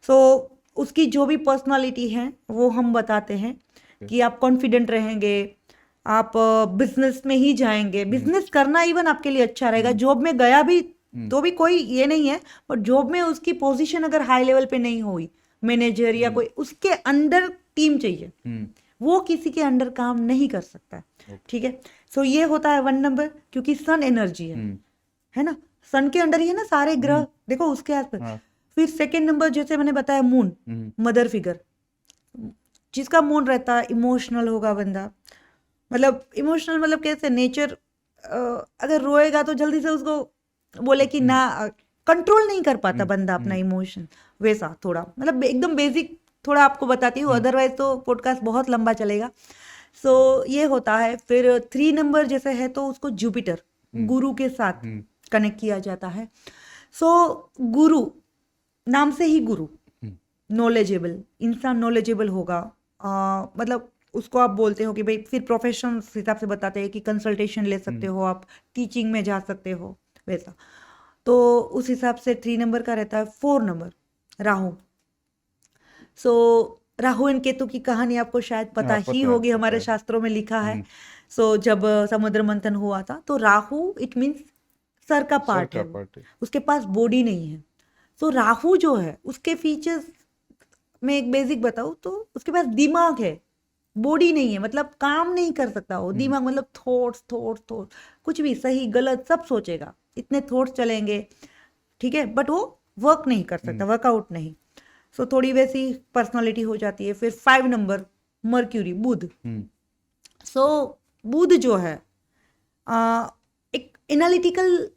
S1: सो उसकी जो भी पर्सनालिटी है वो हम बताते हैं कि आप कॉन्फिडेंट रहेंगे, आप बिजनेस में ही जाएंगे, बिजनेस करना इवन आपके लिए अच्छा रहेगा। जॉब में गया भी तो भी कोई ये नहीं है, बट जॉब में उसकी पोजीशन अगर हाई लेवल पे नहीं हुई, मैनेजर या कोई, उसके अंडर टीम चाहिए, वो किसी के अंडर काम नहीं कर सकता, ठीक है। सो ये होता है 1 नंबर, क्योंकि सन एनर्जी है ना, सन के अंडर ही है ना सारे ग्रह, देखो उसके आसपास। फिर 2nd नंबर जैसे मैंने बताया मून, मदर फिगर, जिसका मून रहता है इमोशनल होगा बंदा, मतलब इमोशनल मतलब कैसे, नेचर अगर रोएगा तो जल्दी से उसको बोले कि ना, कंट्रोल नहीं कर पाता बंदा अपना इमोशन, वैसा थोड़ा, मतलब एकदम बेसिक थोड़ा आपको बताती हूँ, अदरवाइज तो पॉडकास्ट बहुत लंबा चलेगा। सो ये होता है। फिर 3 नंबर जैसे है तो उसको जुपिटर, गुरु के साथ कनेक्ट किया जाता है। सो गुरु, नाम से ही गुरु, नॉलेजेबल इंसान, नॉलेजेबल होगा, मतलब उसको आप बोलते हो कि भाई, फिर प्रोफेशन हिसाब से बताते हैं कि कंसल्टेशन ले सकते हो आप, टीचिंग में जा सकते हो, वैसा। तो उस हिसाब से 3 नंबर का रहता है। 4 number Rahu. So Rahu and Ketu की कहानी आपको शायद पता ही होगी, हमारे शास्त्रों में लिखा है। सो जब समुद्र मंथन हुआ था तो राहु इट मीन्स सर का पार्ट है, उसके पास बॉडी नहीं है। सो राहु जो है उसके फीचर्स में एक बेसिक बताऊं तो उसके पास दिमाग है, बॉडी नहीं है, मतलब काम नहीं कर सकता वो। दिमाग मतलब थॉट्स, कुछ भी सही गलत सब सोचेगा, इतने थॉट्स चलेंगे, ठीक है, बट वो वर्क नहीं कर सकता, वर्कआउट नहीं। सो थोड़ी वैसी पर्सनालिटी हो जाती है। फिर 5 नंबर मर्क्यूरी, बुध। सो बुध जो है एक एनालिटिकल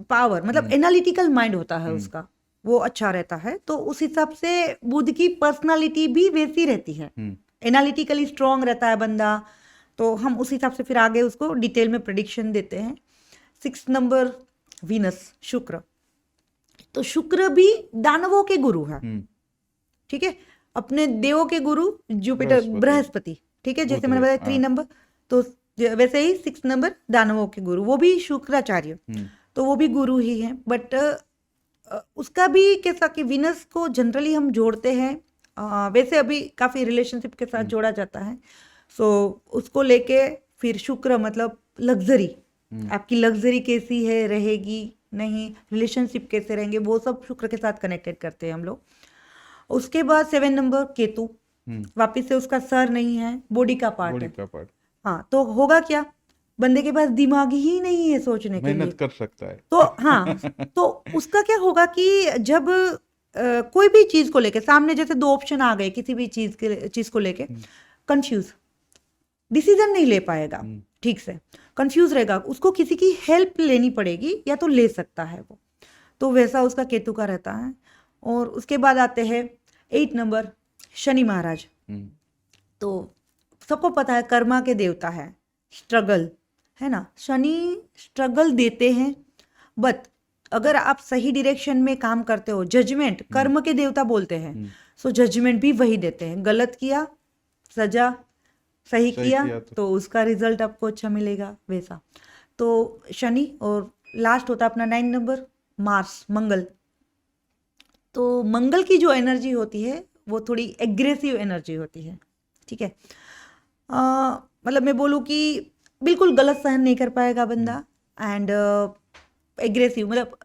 S1: पावर, मतलब एनालिटिकल माइंड होता है उसका, वो अच्छा रहता है। तो उस हिसाब से बुध की पर्सनालिटी भी वैसी रहती है, एनालिटिकली स्ट्रांग रहता है बंदा। तो हम उस हिसाब से फिर आगे उसको डिटेल में प्रेडिक्शन देते हैं। 6 नंबर वीनस, शुक्र। तो शुक्र भी दानवों के गुरु है, ठीक है, अपने देवों के गुरु जुपिटर, बृहस्पति, ठीक है, जैसे मैंने बताया 3 नंबर, तो वैसे ही 6 नंबर दानवों के गुरु, वो भी शुक्राचार्य, तो वो भी गुरु ही है। बट उसका भी कैसा कि वीनस को जनरली हम जोड़ते हैं, वैसे अभी काफी रिलेशनशिप के साथ जोड़ा जाता है। सो उसको लेके फिर शुक्र मतलब लग्जरी, आपकी लग्जरी कैसी है, रहेगी नहीं, रिलेशनशिप कैसे रहेंगे, वो सब शुक्र के साथ कनेक्टेड करते हैं हम लोग। उसके बाद 7 नंबर केतु, वापिस से उसका सर नहीं है, बॉडी का पार्ट है। हाँ, तो होगा क्या, बंदे के पास दिमाग ही नहीं है सोचने के लिए,
S2: मेहनत कर सकता है
S1: तो हाँ, तो उसका क्या होगा कि जब कोई भी चीज को लेके सामने जैसे 2 ऑप्शन आ गए, किसी भी चीज को लेके कंफ्यूज, डिसीजन नहीं ले पाएगा ठीक से, कंफ्यूज रहेगा, उसको किसी की हेल्प लेनी पड़ेगी या तो ले सकता है वो, तो वैसा उसका केतु का रहता है। और उसके बाद आते हैं 8 नंबर शनि महाराज। तो सबको पता है कर्मा के देवता है, स्ट्रगल है ना, शनि स्ट्रगल देते हैं, बट अगर आप सही डायरेक्शन में काम करते हो, जजमेंट कर्म के देवता बोलते हैं, सो जजमेंट भी वही देते हैं, गलत किया सजा, सही किया तो उसका रिजल्ट आपको अच्छा मिलेगा, वैसा। तो शनि, और लास्ट होता है अपना 9 नंबर मार्स, मंगल। तो मंगल की जो एनर्जी होती है वो थोड़ी एग्रेसिव एनर्जी होती है, ठीक है। मतलब मैं बोलूँ कि बिल्कुल गलत सहन नहीं कर पाएगा बंदा, एंड एग्रेसिव मतलब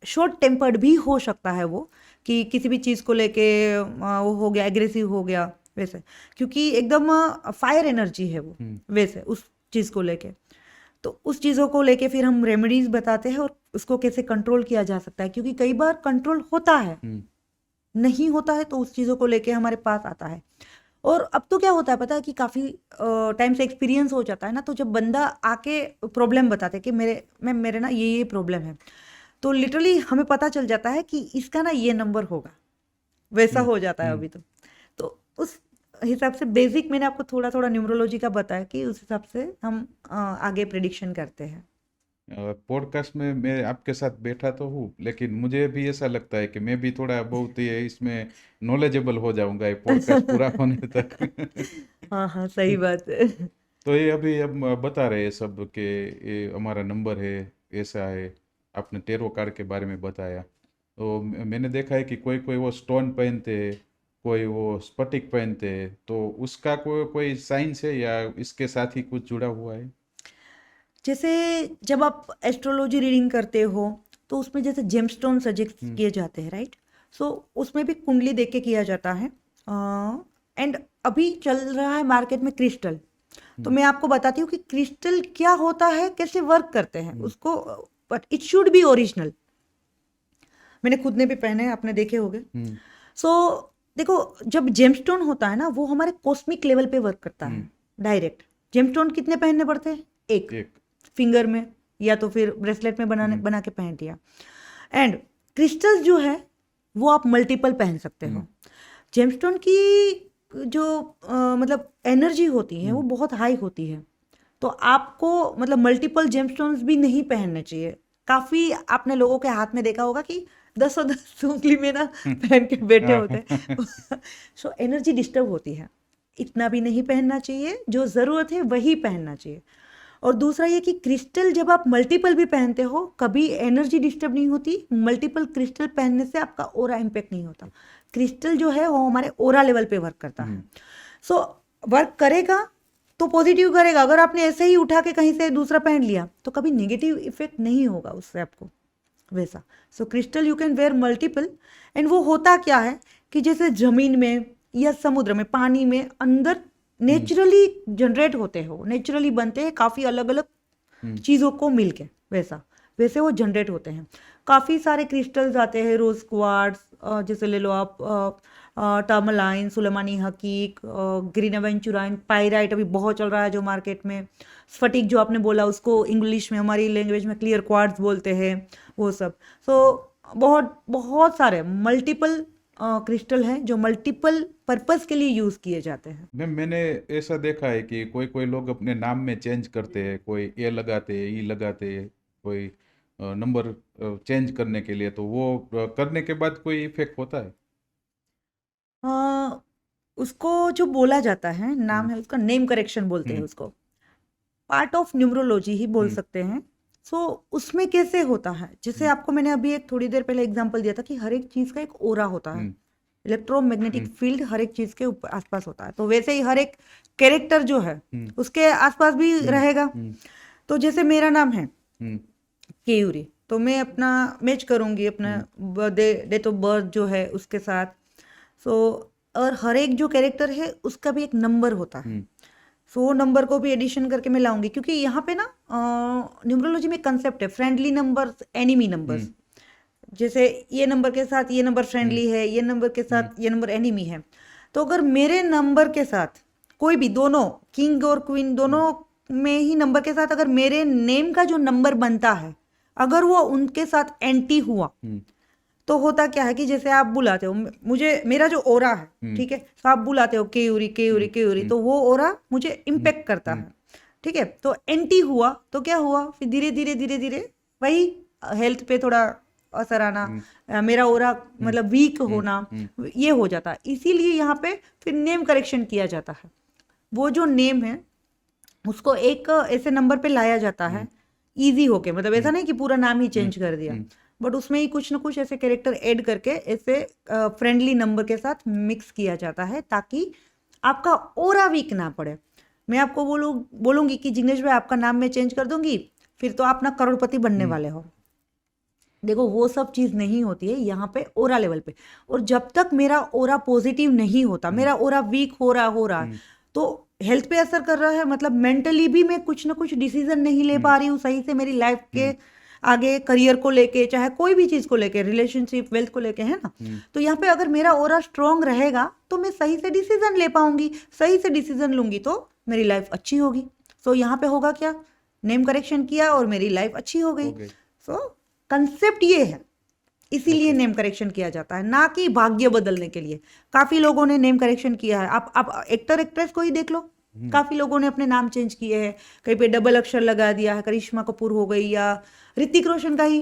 S1: शॉर्ट टेम्पर्ड भी हो सकता है वो, कि किसी भी चीज़ को लेके वो हो गया, एग्रेसिव हो गया वैसे, क्योंकि एकदम फायर एनर्जी है वो वैसे उस चीज़ को लेके। तो उस चीज़ों को लेके फिर हम रेमेडीज बताते हैं और उसको कैसे कंट्रोल किया जा सकता है, क्योंकि कई बार कंट्रोल होता है, नहीं होता है तो उस चीज़ों को लेके हमारे पास आता है। और अब तो क्या होता है पता है कि काफ़ी टाइम से एक्सपीरियंस हो जाता है ना, तो जब बंदा आके प्रॉब्लम बताते हैं कि मेरे ना ये प्रॉब्लम है, तो लिटरली हमें पता चल जाता है कि इसका ना ये नंबर होगा, वैसा हो जाता है अभी तो उस हिसाब से बेसिक मैंने आपको थोड़ा थोड़ा न्यूमरोलॉजी का बताया कि उस हिसाब से हम आगे प्रेडिक्शन करते हैं।
S2: पॉडकास्ट में मैं आपके साथ बैठा तो हूँ, लेकिन मुझे भी ऐसा लगता है कि मैं भी थोड़ा बहुत ही इसमें नॉलेजेबल हो जाऊंगा ये पॉडकास्ट पूरा होने तक।
S1: हाँ हाँ, सही बात है।
S2: तो ये अभी हम बता रहे हैं सब कि ये हमारा नंबर है, ऐसा है। आपने टेरो कार्ड के बारे में बताया, तो मैंने देखा है कि कोई कोई वो स्टोन पहनते हैं, कोई वो स्फटिक पहनते हैं, तो उसका कोई कोई साइंस है या इसके साथ ही कुछ जुड़ा हुआ है?
S1: जैसे जब आप एस्ट्रोलॉजी रीडिंग करते हो तो उसमें जैसे जेमस्टोन सजेस्ट किए जाते हैं, राइट। सो उसमें भी कुंडली देख के किया जाता है। एंड अभी चल रहा है मार्केट में क्रिस्टल, तो मैं आपको बताती हूँ कि क्रिस्टल क्या होता है, कैसे वर्क करते हैं उसको, but it should be original. मैंने खुद ने भी पहने हैं, आपने देखे होंगे। सो देखो, जब जेमस्टोन होता है ना वो हमारे कॉस्मिक लेवल पे वर्क करता है डायरेक्ट। जेमस्टोन कितने पहनने पड़ते हैं? एक फिंगर में या तो फिर ब्रेसलेट में बना के पहन लिया। एंड क्रिस्टल जो है वो आप मल्टीपल पहन सकते हो। जेमस्टोन की जो मतलब एनर्जी होती है वो बहुत हाई होती है, तो आपको मतलब मल्टीपल जेमस्टोन्स भी नहीं पहनने चाहिए। काफ़ी आपने लोगों के हाथ में देखा होगा कि 10 उंगली में ना पहन के बैठे होते हैं। सो एनर्जी डिस्टर्ब होती है, इतना भी नहीं पहनना चाहिए, जो ज़रूरत है वही पहनना चाहिए। और दूसरा ये कि क्रिस्टल जब आप मल्टीपल भी पहनते हो कभी एनर्जी डिस्टर्ब नहीं होती। मल्टीपल क्रिस्टल पहनने से आपका ओरा इम्पेक्ट नहीं होता। क्रिस्टल जो है वो हमारे ओरा लेवल पे वर्क करता है। सो वर्क करेगा तो पॉजिटिव करेगा। अगर आपने ऐसे ही उठा के कहीं से दूसरा पहन लिया तो कभी नेगेटिव इफेक्ट नहीं होगा उससे आपको वैसा। So crystal you can wear multiple. And वो होता क्या है कि जैसे जमीन में या समुद्र में, पानी में अंदर नेचुरली जनरेट होते हो, नेचुरली बनते हैं काफ़ी अलग अलग चीज़ों को मिलके, वैसे वो जनरेट होते हैं। काफ़ी सारे क्रिस्टल्स आते हैं, रोज क्वार्ट्स, जैसे ले लो आप टर्मलाइन, सुलेमानी हकीक, ग्रीन एवेंचुराइन, पाइराइट अभी बहुत चल रहा है जो मार्केट में। स्फटिक जो आपने बोला उसको इंग्लिश में, हमारी लैंग्वेज में क्लियर क्वार्ट्स बोलते हैं, वो सब। सो बहुत बहुत सारे मल्टीपल क्रिस्टल हैं जो मल्टीपल पर्पस के लिए यूज़ किए जाते हैं।
S2: मैंने ऐसा देखा है कि कोई कोई लोग अपने नाम में चेंज करते हैं, कोई ए लगाते हैं, ई लगाते हैं, कोई नंबर चेंज करने के लिए, तो वो करने के बाद कोई इफेक्ट होता है?
S1: उसको जो बोला जाता है, नाम है उसका, नेम करेक्शन बोलते हैं उसको, पार्ट ऑफ न्यूमरोलॉजी ही बोल सकते हैं। सो उसमें कैसे होता है, जैसे आपको मैंने अभी एक थोड़ी देर पहले एग्जांपल दिया था कि हर एक चीज़ का एक ओरा होता है, इलेक्ट्रोमैग्नेटिक फील्ड हर एक चीज़ के ऊपर आसपास होता है। तो वैसे ही हर एक कैरेक्टर जो है उसके आसपास भी रहेगा। तो जैसे मेरा नाम है केयूरी, तो मैं अपना मैच करूंगी अपना बर्थडे, डेट ऑफ बर्थ जो है उसके साथ। सो और हर एक जो कैरेक्टर है उसका भी एक नंबर होता है। सो वो नंबर को भी एडिशन करके मैं लाऊंगी, क्योंकि यहाँ पे ना न्यूमरोलॉजी में कंसेप्ट है फ्रेंडली नंबर्स, एनिमी नंबर्स। जैसे ये नंबर के साथ ये नंबर फ्रेंडली है, ये नंबर के साथ ये नंबर एनिमी है। तो अगर मेरे नंबर के साथ कोई भी, दोनों किंग और क्वीन दोनों में ही नंबर के साथ अगर मेरे नेम का जो नंबर बनता है अगर वो उनके साथ एंटी हुआ, तो होता क्या है कि जैसे आप बुलाते हो मुझे, मेरा जो ओरा है, ठीक है, तो आप बुलाते हो केयूरी केयूरी केयूरी, तो वो ओरा मुझे इम्पेक्ट करता है, ठीक है। तो एंटी हुआ तो क्या हुआ, फिर धीरे धीरे धीरे धीरे वही हेल्थ पे थोड़ा असर आना, मेरा ओरा मतलब वीक होना, ये हो जाता है। इसीलिए यहाँ पे फिर नेम करेक्शन किया जाता है। वो जो नेम है उसको एक ऐसे नंबर पे लाया जाता है इजी होके, मतलब ऐसा नहीं कि पूरा नाम ही चेंज कर दिया, बट उसमें ही कुछ ना कुछ ऐसे कैरेक्टर ऐड करके ऐसे फ्रेंडली नंबर के साथ मिक्स किया जाता है ताकि आपका ओरा वीक ना पड़े। मैं आपको बोलूंगी कि जिग्नेश भाई आपका नाम मैं चेंज कर दूंगी, फिर तो आप ना करोड़पति बनने वाले हो। देखो वो सब चीज नहीं होती है यहाँ पे ओरा लेवल पे। और जब तक मेरा ओरा पॉजिटिव नहीं होता, मेरा ओरा वीक हो रहा तो हेल्थ पे असर कर रहा है, मतलब मेंटली भी मैं कुछ ना कुछ डिसीजन नहीं ले पा रही हूँ सही से, मेरी लाइफ के आगे करियर को लेके, चाहे कोई भी चीज को लेके, रिलेशनशिप, वेल्थ को लेके, है ना। तो यहाँ पे अगर मेरा ओरा स्ट्रांग रहेगा तो मैं सही से डिसीजन ले पाऊंगी, सही से डिसीजन लूंगी तो मेरी लाइफ अच्छी होगी। सो यहाँ पे होगा क्या, नेम करेक्शन किया और मेरी लाइफ अच्छी हो गई। सो कंसेप्ट ये है, इसीलिए नेम करेक्शन किया जाता है, ना कि भाग्य बदलने के लिए। काफी लोगों ने नेम करेक्शन किया है, आप एक्टर एक्ट्रेस को ही देख लो, काफी लोगों ने अपने नाम चेंज किए हैं, कहीं पे डबल अक्षर लगा दिया है, करिश्मा कपूर हो गई या ऋतिक रोशन का ही।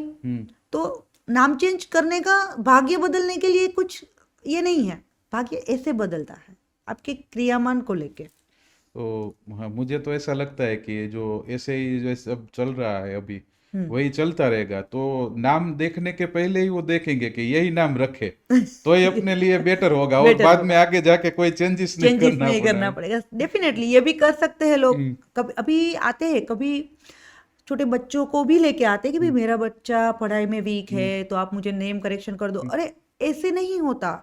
S1: तो नाम चेंज करने का भाग्य बदलने के लिए कुछ ये नहीं है, भाग्य ऐसे बदलता है आपके क्रियामान को लेके।
S2: तो हाँ, मुझे तो ऐसा लगता है कि जो ऐसे ही जो सब चल रहा है अभी वही चलता रहेगा, तो नाम देखने के पहले ही वो देखेंगे कि यही नाम रखे तो ही अपने लिए बेटर होगा, और
S1: बेटर
S2: बाद
S1: होगा।
S2: में आगे जाके कोई चेंजेस नहीं
S1: चेंजेस
S2: करना
S1: नहीं करना
S2: पड़ेगा।
S1: पड़ेगा, डेफिनेटली ये भी कर सकते हैं लोग। कभी अभी आते हैं, कभी छोटे बच्चों को भी लेके आते हैं कि भाई मेरा बच्चा पढ़ाई में वीक है तो आप मुझे नेम करेक्शन कर दो। अरे ऐसे नहीं होता,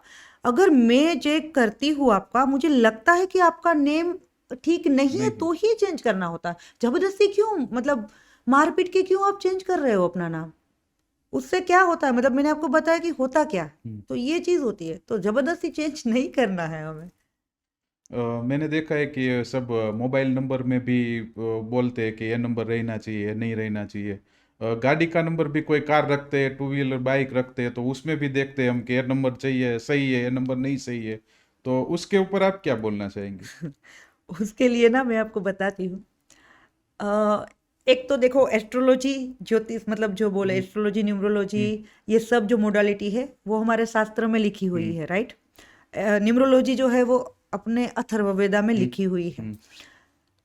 S1: अगर मैं चेक करती हूँ आपका, मुझे लगता है कि आपका नेम ठीक नहीं है तो ही चेंज करना होता है। जबरदस्ती क्यों, मतलब मारपीट के क्यों आप चेंज कर रहे हो अपना नाम, उससे क्या होता है, मतलब मैंने आपको बताया कि होता क्या है। तो ये चीज होती है, तो जबरदस्ती चेंज नहीं करना है हमें।
S2: मैंने देखा है कि ये सब मोबाइल नंबर में भी बोलते हैं कि ये नंबर रहना चाहिए, नहीं रहना चाहिए। गाड़ी का नंबर भी कोई कार रखते हैं, टू व्हीलर बाइक रखते हैं, तो उसमें भी देखते हैं हम कि ये नंबर चाहिए, सही है, ये नंबर नहीं सही है। तो उसके ऊपर आप क्या बोलना चाहेंगे?
S1: उसके लिए ना मैं आपको बताती हूँ। एक तो देखो एस्ट्रोलॉजी, ज्योतिष, मतलब जो बोले एस्ट्रोलॉजी, न्यूमरोलॉजी, ये सब जो मोडालिटी है वो हमारे शास्त्र में लिखी हुई है, राइट। न्यूमरोलॉजी जो है वो अपने अथर्ववेदा में लिखी हुई है।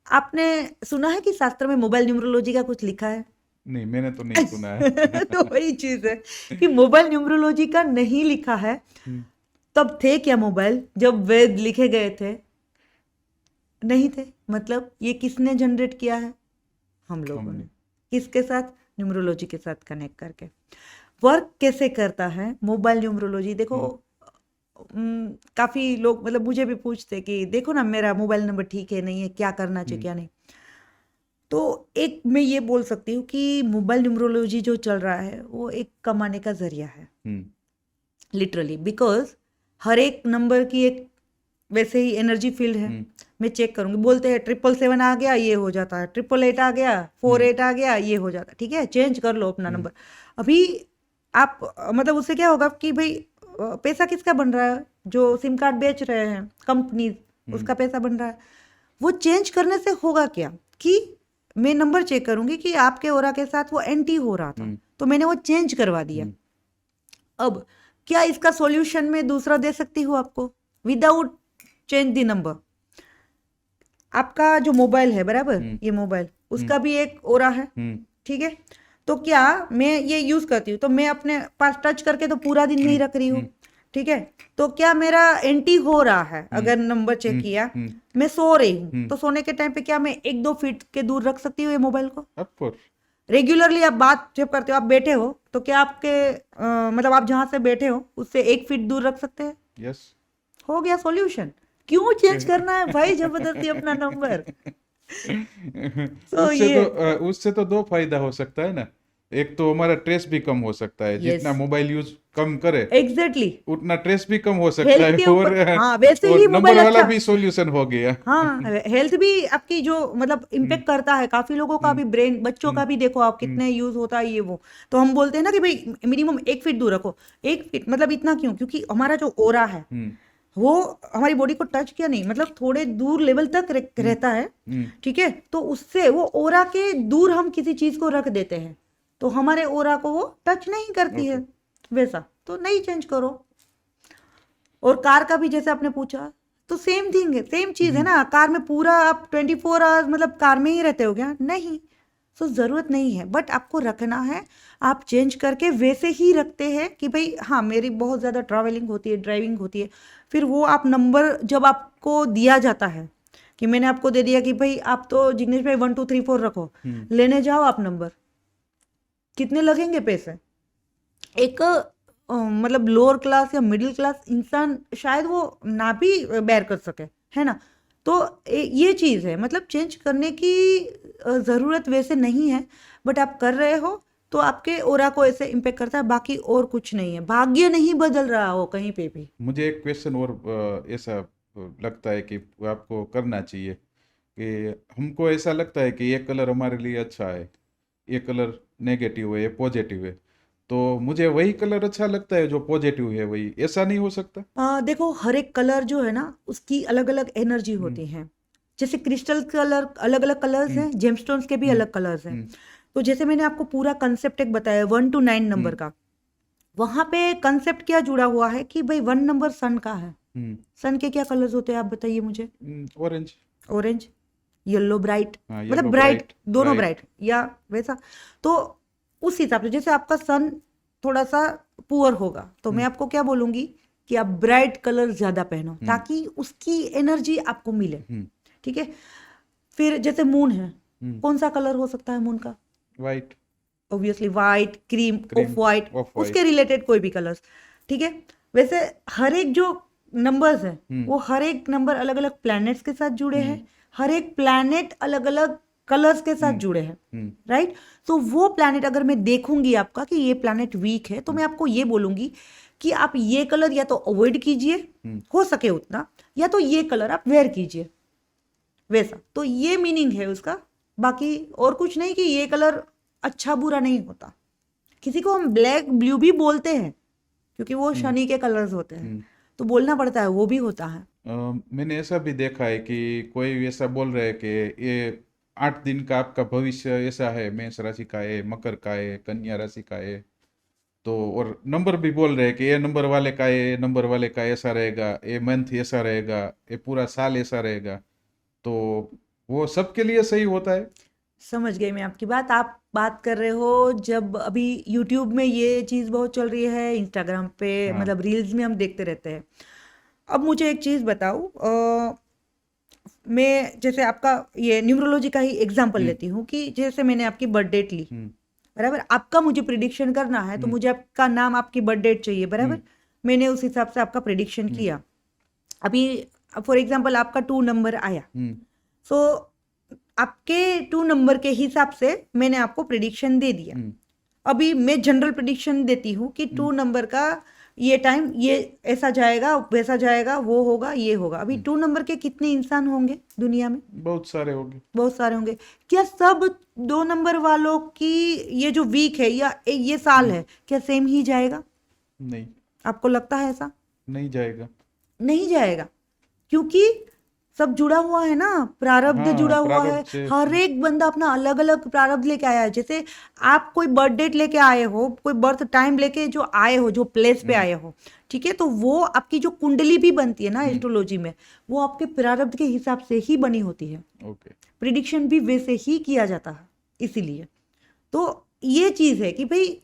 S1: आपने सुना है कि शास्त्र में मोबाइल न्यूमरोलॉजी का कुछ लिखा है?
S2: नहीं, मैंने तो नहीं सुना है।
S1: तो वही चीज है कि मोबाइल न्यूमरोलॉजी का नहीं लिखा है। तब थे क्या मोबाइल जब वेद लिखे गए थे? नहीं थे। मतलब ये किसने जनरेट किया है? हम लोगों ने। किसके साथ? न्यूमरोलॉजी के साथ कनेक्ट करके। वर्क कैसे करता है मोबाइल न्यूमरोलॉजी? देखो काफी लोग, मतलब मुझे भी पूछते कि देखो ना मेरा मोबाइल नंबर ठीक है नहीं है, क्या करना चाहिए क्या नहीं। तो एक मैं ये बोल सकती हूँ कि मोबाइल न्यूमरोलॉजी जो चल रहा है वो एक कमाने का जरिया है, लिटरली। बिकॉज हर एक नंबर की एक वैसे ही एनर्जी फील्ड है। मैं चेक करूंगी, बोलते हैं 777 आ गया ये हो जाता है, 888 आ गया, 48 आ गया ये हो जाता है, ठीक है, चेंज कर लो अपना नंबर। अभी आप मतलब उससे क्या होगा कि भाई पैसा किसका बन रहा है? जो सिम कार्ड बेच रहे हैं कंपनी, उसका पैसा बन रहा है। वो चेंज करने से होगा क्या कि मैं नंबर चेक करूंगी कि आपके ओरा के साथ वो एंटी हो रहा था, तो मैंने वो चेंज करवा दिया। अब क्या इसका सॉल्यूशन मैं दूसरा दे सकती हूँ आपको विदाउट चेंज द नंबर? आपका जो मोबाइल है, बराबर, ये मोबाइल, उसका भी एक ओरा है, ठीक है। तो क्या मैं ये यूज करती हूँ तो मैं अपने पास टच करके तो पूरा दिन नहीं रख रही हूँ, ठीक है। तो क्या मेरा एंटी हो रहा है? अगर नंबर चेक किया, मैं सो रही हूँ, तो सोने के टाइम पे क्या मैं 1-2 फीट के दूर रख सकती हूँ ये मोबाइल को?
S2: Of course.
S1: रेगुलरली आप बात जब करते हो, आप बैठे हो, तो क्या आपके मतलब आप जहां से बैठे हो उससे 1 फीट दूर रख सकते हैं?
S2: यस।
S1: हो गया सॉल्यूशन। क्यों चेंज करना है भाई जबरदस्ती अपना नंबर? तो ये
S2: उससे तो दो फायदा हो सकता है ना। एक तो हमारा ट्रेस भी कम हो सकता है, जितना
S1: Yes.
S2: मोबाइल यूज कम करे
S1: एग्जैक्टली
S2: उतना ट्रेस भी कम हो सकता
S1: हेल्थ
S2: है,
S1: के
S2: और
S1: ऊपर, हाँ वैसे ही
S2: नंबर
S1: मोबाइल
S2: वाला
S1: अच्छा,
S2: भी सॉल्यूशन हो गया।
S1: हाँ हेल्थ भी आपकी जो मतलब इम्पेक्ट करता है, काफी लोगों का भी ब्रेन, बच्चों का भी देखो आप कितने यूज होता है ये वो। तो हम बोलते हैं ना कि भाई मिनिमम 1 फीट दूर रखो। 1 फीट मतलब इतना क्यों? क्योंकि हमारा जो ओरा है वो हमारी बॉडी को टच किया नहीं, मतलब थोड़े दूर लेवल तक रहता है, ठीक है। तो उससे वो ओरा के दूर हम किसी चीज को रख देते हैं तो हमारे ओरा को वो टच नहीं करती है, वैसा तो नहीं चेंज करो। और कार का भी जैसे आपने पूछा, तो सेम थिंग है, सेम चीज है ना। कार में पूरा आप 24 आवर्स मतलब कार में ही रहते हो क्या? नहीं, सो ज़रूरत नहीं है, बट आपको रखना है। आप चेंज करके वैसे ही रखते हैं कि भाई हाँ मेरी बहुत ज़्यादा ट्रैवलिंग होती है, ड्राइविंग होती है, फिर वो आप नंबर जब आपको दिया जाता है कि मैंने आपको दे दिया कि भाई आप तो जिग्नेश भाई 1 2 3 4 रखो, लेने जाओ आप नंबर, कितने लगेंगे पैसे? एक मतलब लोअर क्लास या मिडिल क्लास इंसान शायद वो ना भी बेयर कर सके, है ना। तो ये चीज़ है, मतलब चेंज करने की ज़रूरत वैसे नहीं है, बट आप कर रहे हो तो आपके ओरा को ऐसे इम्पेक्ट करता है, बाकी और कुछ नहीं है। भाग्य नहीं बदल रहा हो कहीं पे भी।
S2: मुझे एक क्वेश्चन और ऐसा लगता है कि आपको करना चाहिए कि हमको ऐसा लगता है कि ये कलर हमारे लिए अच्छा है, ये कलर नेगेटिव है, ये पॉजिटिव है, तो मुझे वही कलर अच्छा लगता है जो पॉजिटिव है, वही ऐसा नहीं हो सकता?
S1: देखो हर एक कलर जो है ना उसकी अलग अलग एनर्जी होती है। जैसे क्रिस्टल कलर अलग अलग कलर्स हैं, जेमस्टोन्स के भी अलग कलर्स हैं। तो जैसे मैंने आपको पूरा कंसेप्ट एक बताया 1 to 9 नंबर का, वहां पे कंसेप्ट क्या जुड़ा हुआ है कि भाई 1 नंबर सन का है। सन के क्या कलर्स होते हैं आप बताइए मुझे?
S2: ऑरेंज।
S1: ऑरेंज, येलो ब्राइट,
S2: हाँ,
S1: मतलब
S2: येलो
S1: ब्राइट,
S2: ब्राइट,
S1: दोनों
S2: ब्राइट।
S1: ब्राइट या वैसा। तो उस हिसाब से जैसे आपका सन थोड़ा सा पुअर होगा तो मैं आपको क्या बोलूंगी कि आप ब्राइट कलर ज्यादा पहनो ताकि उसकी एनर्जी आपको मिले, ठीक है। फिर जैसे मून है, कौन सा कलर हो सकता है मून का?
S2: White.
S1: Obviously white, cream,
S2: cream,
S1: of white,
S2: of white.
S1: उसके रिलेटेड कोई भी कलर्स, ठीक है। वैसे हर एक जो नंबर्स है वो हर एक नंबर अलग अलग प्लैनेट्स के साथ जुड़े हैं, हर एक प्लैनेट अलग अलग कलर्स के साथ जुड़े हैं, राइट। तो वो प्लैनेट अगर मैं देखूंगी आपका कि ये प्लैनेट वीक है तो मैं आपको ये बोलूंगी कि आप ये कलर या तो अवॉइड कीजिए हो सके उतना, या तो ये कलर आप वेयर कीजिए वैसा। तो ये मीनिंग है उसका, बाकी और कुछ नहीं कि ये कलर अच्छा बुरा नहीं होता। किसी को हम ब्लैक ब्लू भी बोलते हैं क्योंकि वो शनि के कलर्स होते हैं, तो बोलना पड़ता है, वो भी होता है।
S2: मैंने ऐसा भी देखा है कि कोई ऐसा बोल रहा है कि ये 8 दिन का आपका भविष्य ऐसा है, मेष राशि का है, मकर का है, कन्या राशि का है, तो और नंबर भी बोल रहे हैं कि ये नंबर वाले का है, ये नंबर वाले का ऐसा रहेगा, ये मंथ ऐसा रहेगा, ये पूरा साल ऐसा रहेगा, तो वो सबके लिए सही होता है?
S1: समझ गई मैं आपकी बात। आप बात कर रहे हो जब अभी यूट्यूब में ये चीज़ बहुत चल रही है, इंस्टाग्राम पे
S2: हाँ।
S1: मतलब रील्स में हम देखते रहते हैं। अब मुझे एक चीज़ बताओ, मैं जैसे आपका ये न्यूमरोलॉजी का ही एग्जांपल लेती हूँ कि जैसे मैंने आपकी बर्थ डेट ली, बराबर। आपका मुझे प्रिडिक्शन करना है तो मुझे आपका नाम, आपकी बर्थ डेट चाहिए, बराबर। मैंने उस हिसाब से आपका प्रिडिक्शन किया। अभी फॉर एग्जांपल आपका 2 नंबर आया, सो आपके 2 नंबर के हिसाब से मैंने आपको प्रिडिक्शन दे दिया। अभी मैं जनरल प्रिडिक्शन देती हूँ कि 2 नंबर का ये टाइम ये ऐसा जाएगा, वैसा जाएगा, वो होगा, ये होगा। अभी 2 नंबर के कितने इंसान होंगे दुनिया में?
S2: बहुत सारे होंगे।
S1: बहुत सारे होंगे। क्या सब 2 नंबर वालों की ये जो वीक है या ये साल है क्या सेम ही जाएगा?
S2: नहीं,
S1: आपको लगता है ऐसा?
S2: नहीं जाएगा।
S1: नहीं जाएगा, क्योंकि सब जुड़ा हुआ है ना, प्रारब्ध
S2: हाँ,
S1: जुड़ा हुआ है।
S2: प्रारब्ध से।
S1: हर एक बंदा अपना अलग अलग प्रारब्ध लेके आया है। जैसे आप कोई बर्थ डेट लेके आए हो, कोई बर्थ टाइम लेके जो आए हो, जो प्लेस पे आए हो, ठीक है, तो वो आपकी जो कुंडली भी बनती है ना एस्ट्रोलॉजी में, वो आपके प्रारब्ध के हिसाब से ही बनी होती है।
S2: ओके।
S1: प्रिडिक्शन भी वैसे ही किया जाता है, इसीलिए तो ये चीज़ है कि भाई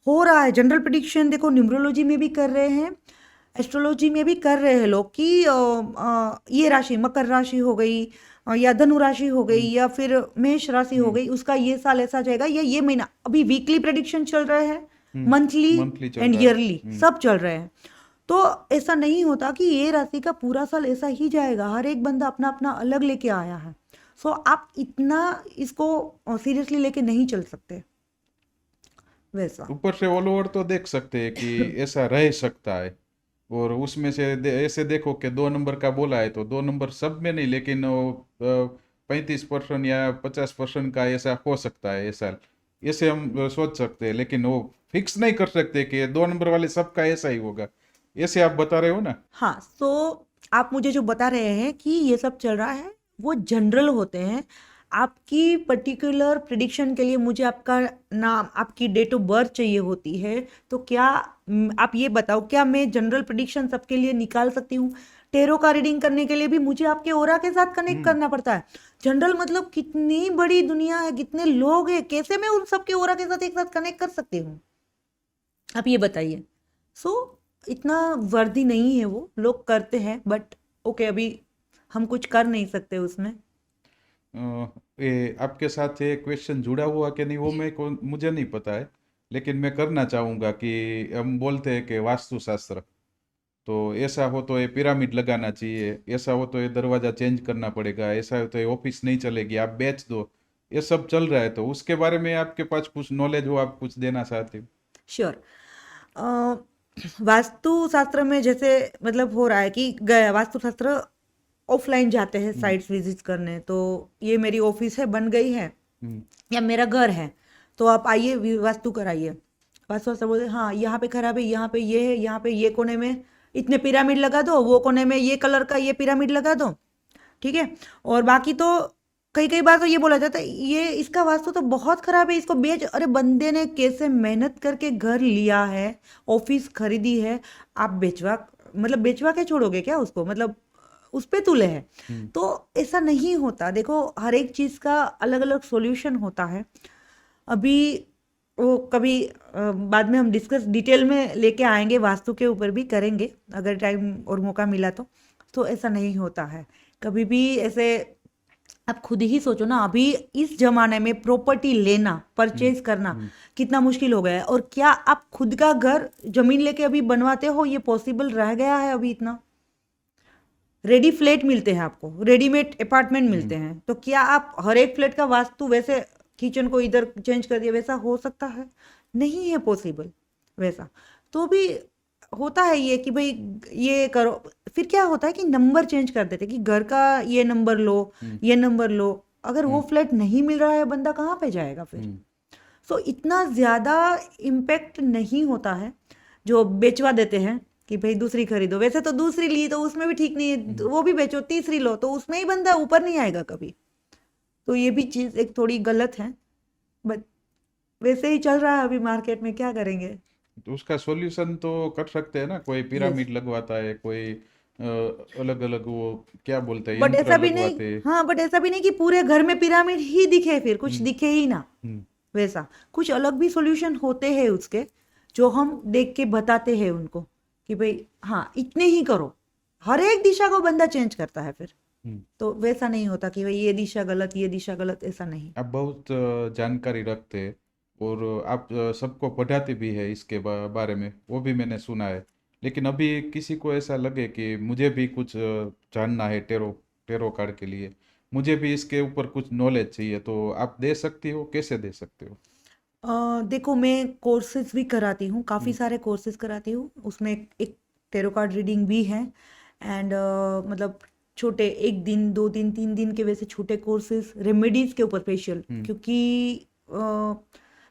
S1: हो रहा है। जनरल प्रिडिक्शन देखो न्यूमरोलॉजी में भी कर रहे हैं, एस्ट्रोलॉजी में भी कर रहे हैं लोग कि ये राशि मकर राशि हो गई या धनु राशि हो गई या फिर मेष राशि हो गई, उसका ये साल ऐसा जाएगा या ये महीना। अभी वीकली प्रेडिक्शन चल रहे हैं, मंथली
S2: मंथली चल
S1: एंड
S2: रहा है।
S1: ईयरली सब चल रहे हैं। तो ऐसा नहीं होता कि ये राशि का पूरा साल ऐसा ही जाएगा। हर एक बंदा अपना अपना अलग लेके आया है। सो आप इतना इसको सीरियसली लेके नहीं चल सकते वैसा।
S2: ऊपर से ऑल ओवर तो देख सकते हैं कि ऐसा रह सकता है, और उसमें से ऐसे देखो कि 2 नंबर का बोला है तो 2 नंबर सब में नहीं, लेकिन 35% या 50% का ऐसा हो सकता है ऐसा, ऐसे हम सोच सकते हैं, लेकिन वो फिक्स नहीं कर सकते कि 2 नंबर वाले सबका ऐसा ही होगा। ऐसे आप बता रहे हो ना?
S1: हाँ, तो आप मुझे जो बता रहे हैं कि ये सब चल रहा है वो जनरल होते हैं। आपकी पर्टिकुलर प्रिडिक्शन के लिए मुझे आपका नाम, आपकी डेट ऑफ बर्थ चाहिए होती है। तो क्या आप ये बताओ, क्या मैं जनरल प्रिडिक्शन सबके लिए निकाल सकती हूँ? टेरो का रीडिंग करने के लिए भी मुझे आपके ओरा के साथ कनेक्ट करना पड़ता है। जनरल मतलब कितनी बड़ी दुनिया है, कितने लोग हैं, कैसे मैं उन सबके ओरा के साथ एक साथ कनेक्ट कर सकती हूँ, आप ये बताइए। सो इतना वर्दी नहीं है, वो लोग करते हैं, बट ओके, अभी हम कुछ कर नहीं सकते उसमें।
S2: ये आपके साथ ये क्वेश्चन जुड़ा हुआ कि नहीं वो मुझे नहीं पता है, लेकिन मैं करना चाहूँगा कि हम बोलते हैं कि वास्तुशास्त्र, तो ऐसा हो तो ये पिरामिड लगाना चाहिए, ऐसा हो तो ये दरवाज़ा चेंज करना पड़ेगा, ऐसा हो तो ये ऑफिस नहीं चलेगी, आप बेच दो, ये सब चल रहा है, तो उसके बारे में आपके पास कुछ नॉलेज हो, आप कुछ देना चाहते हो?
S1: श्योर। वास्तुशास्त्र में जैसे मतलब हो रहा है कि वास्तुशास्त्र ऑफलाइन जाते हैं साइट्स विजिट करने, तो ये मेरी ऑफिस है, बन गई है,
S2: हम्म।
S1: या मेरा घर है, तो आप आइए वास्तु कराइए। वास्तुशास्त्र बोलते हैं, हाँ यहाँ पे खराब है, यहाँ पे ये है, यहाँ पे ये कोने में इतने पिरामिड लगा दो, वो कोने में ये कलर का ये पिरामिड लगा दो, ठीक है। और बाकी तो कई कई बार तो ये बोला जाता है ये इसका वास्तु तो बहुत खराब है, इसको बेच। अरे बंदे ने कैसे मेहनत करके घर लिया है, ऑफिस खरीदी है, आप बेचवा मतलब बेचवा के छोड़ोगे क्या उसको, मतलब उस पे तुले है। तो ऐसा नहीं होता, देखो हर एक चीज़ का अलग अलग सॉल्यूशन होता है। अभी वो कभी बाद में हम डिस्कस डिटेल में लेके आएंगे, वास्तु के ऊपर भी करेंगे अगर टाइम और मौका मिला तो ऐसा नहीं होता है कभी भी ऐसे। आप खुद ही सोचो ना, अभी इस जमाने में प्रॉपर्टी लेना, परचेज करना कितना मुश्किल हो गया है, और क्या आप खुद का घर जमीन लेके अभी बनवाते हो, ये पॉसिबल रह गया है अभी इतना? रेडी फ्लैट मिलते हैं आपको, रेडीमेड अपार्टमेंट मिलते हैं, तो क्या आप हर एक फ्लैट का वास्तु वैसे किचन को इधर चेंज कर दिया वैसा हो सकता है? नहीं है पॉसिबल वैसा। तो भी होता है ये कि भाई ये करो, फिर क्या होता है कि नंबर चेंज कर देते कि घर का ये नंबर लो, ये नंबर लो। अगर वो फ्लैट नहीं मिल रहा है, बंदा कहाँ पे जाएगा फिर? सो इतना ज़्यादा इम्पेक्ट नहीं होता है जो बेचवा देते हैं कि भाई दूसरी खरीदो। वैसे तो दूसरी ली तो उसमें भी ठीक नहीं है, वो भी बेचो, तीसरी लो, तो उसमें ही बंदा ऊपर नहीं आएगा कभी। तो ये भी चीज़ एक थोड़ी गलत है, बट वैसे ही चल रहा है अभी मार्केट में, क्या करेंगे।
S2: तो उसका सॉल्यूशन तो कर सकते हैं ना, कोई पिरामिड लगवाता है, कोई अलग अलग वो क्या बोलते हैं
S1: बट
S2: यंत्र
S1: ऐसा भी नहीं,
S2: लगवाते हैं।
S1: हाँ बट ऐसा भी नहीं कि पूरे घर में पिरामिड ही दिखे, फिर कुछ
S2: हम्म।
S1: दिखे ही ना।
S2: हम्म।
S1: वैसा कुछ अलग भी सॉल्यूशन होते हैं उसके, जो हम देख के बताते हैं उनको कि भाई हाँ इतने ही करो। हर एक दिशा को बंदा चेंज करता है फिर,
S2: हम्म।
S1: तो वैसा नहीं होता कि भाई ये दिशा गलत, ये दिशा गलत, ऐसा नहीं।
S2: आप बहुत जानकारी रखते हैं, और आप सबको पढ़ाते भी है इसके बारे में, वो भी मैंने सुना है। लेकिन अभी किसी को ऐसा लगे कि मुझे भी कुछ जानना है टेरो टेरो कार्ड के लिए, मुझे भी इसके ऊपर कुछ नॉलेज चाहिए, तो आप दे सकती हो, कैसे दे सकते हो?
S1: देखो मैं कोर्सेज भी कराती हूँ, काफ़ी सारे कोर्सेज कराती हूँ, उसमें एक टेरो कार्ड रीडिंग भी है। एंड मतलब छोटे 1 दिन 2 दिन 3 दिन के वैसे छोटे कोर्सेज रेमेडीज़ के ऊपर स्पेशल, क्योंकि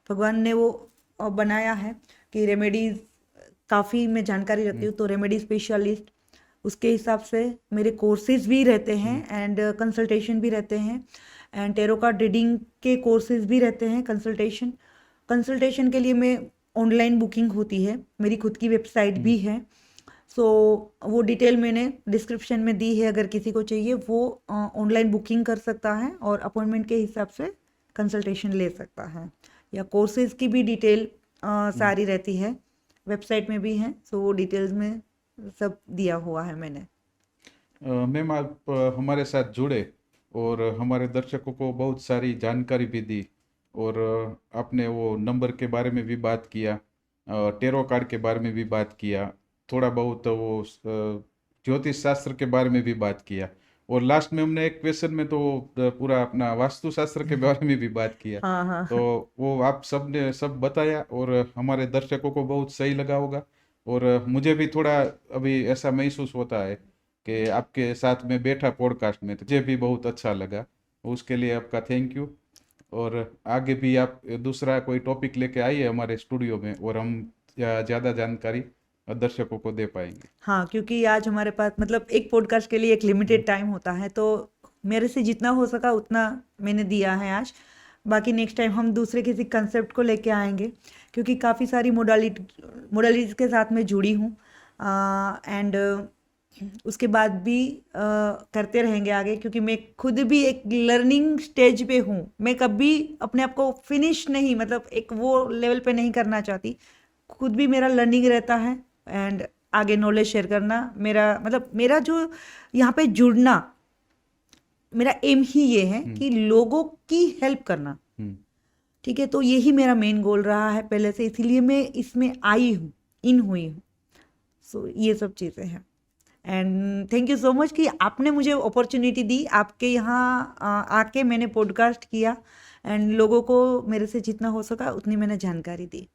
S1: भगवान ने वो बनाया है कि रेमेडीज़ काफ़ी मैं जानकारी रखती हूँ, तो रेमेडी स्पेशलिस्ट उसके हिसाब से मेरे कोर्सेज भी रहते हैं एंड कंसल्टेशन भी रहते हैं, एंड टेरो कार्ड रीडिंग के कोर्सेज भी रहते हैं, कंसल्टेशन के लिए मैं ऑनलाइन बुकिंग होती है, मेरी खुद की वेबसाइट भी है। सो वो डिटेल मैंने डिस्क्रिप्शन में दी है, अगर किसी को चाहिए वो ऑनलाइन बुकिंग कर सकता है और अपॉइंटमेंट के हिसाब से कंसल्टेशन ले सकता है। या कोर्सेज की भी डिटेल सारी रहती है, वेबसाइट में भी है, सो वो डिटेल्स में सब दिया हुआ है मैंने।
S2: मैम, आप हमारे साथ जुड़े और हमारे दर्शकों को बहुत सारी जानकारी भी दी, और आपने वो नंबर के बारे में भी बात किया, टेरो कार्ड के बारे में भी बात किया, थोड़ा बहुत वो ज्योतिष शास्त्र के बारे में भी बात किया, और लास्ट में हमने एक क्वेश्चन में तो पूरा अपना वास्तु शास्त्र के बारे में भी बात किया।
S1: हाँ हाँ
S2: तो वो आप सब ने सब बताया, और हमारे दर्शकों को बहुत सही लगा होगा, और मुझे भी थोड़ा अभी ऐसा महसूस होता है कि आपके साथ में बैठा पॉडकास्ट में, तो मुझे भी बहुत अच्छा लगा, उसके लिए आपका थैंक यू। और आगे भी आप दूसरा कोई टॉपिक लेके आइए हमारे स्टूडियो में, और हम ज़्यादा जानकारी दर्शकों को दे पाएंगे।
S1: हाँ, क्योंकि आज हमारे पास मतलब एक पॉडकास्ट के लिए एक लिमिटेड टाइम होता है, तो मेरे से जितना हो सका उतना मैंने दिया है आज। बाकी नेक्स्ट टाइम हम दूसरे किसी कंसेप्ट को लेके आएंगे, क्योंकि काफ़ी सारी मोडालिटीज़ के साथ मैं जुड़ी हूँ, एंड उसके बाद भी करते रहेंगे आगे, क्योंकि मैं खुद भी एक लर्निंग स्टेज पे हूँ। मैं कभी अपने आप को फिनिश नहीं, मतलब एक वो लेवल पे नहीं करना चाहती। खुद भी मेरा लर्निंग रहता है एंड आगे नॉलेज शेयर करना मेरा, मतलब मेरा जो यहाँ पे जुड़ना, मेरा एम ही ये है कि लोगों की हेल्प करना। ठीक है, तो यही मेरा मेन गोल रहा है पहले से, इसीलिए मैं इसमें आई हूँ, इन हुई हूँ। सो ये सब चीज़ें हैं and thank you so much कि आपने मुझे अपॉर्चुनिटी दी। आपके यहाँ आके मैंने पॉडकास्ट किया एंड लोगों को मेरे से जितना हो सका उतनी मैंने जानकारी दी।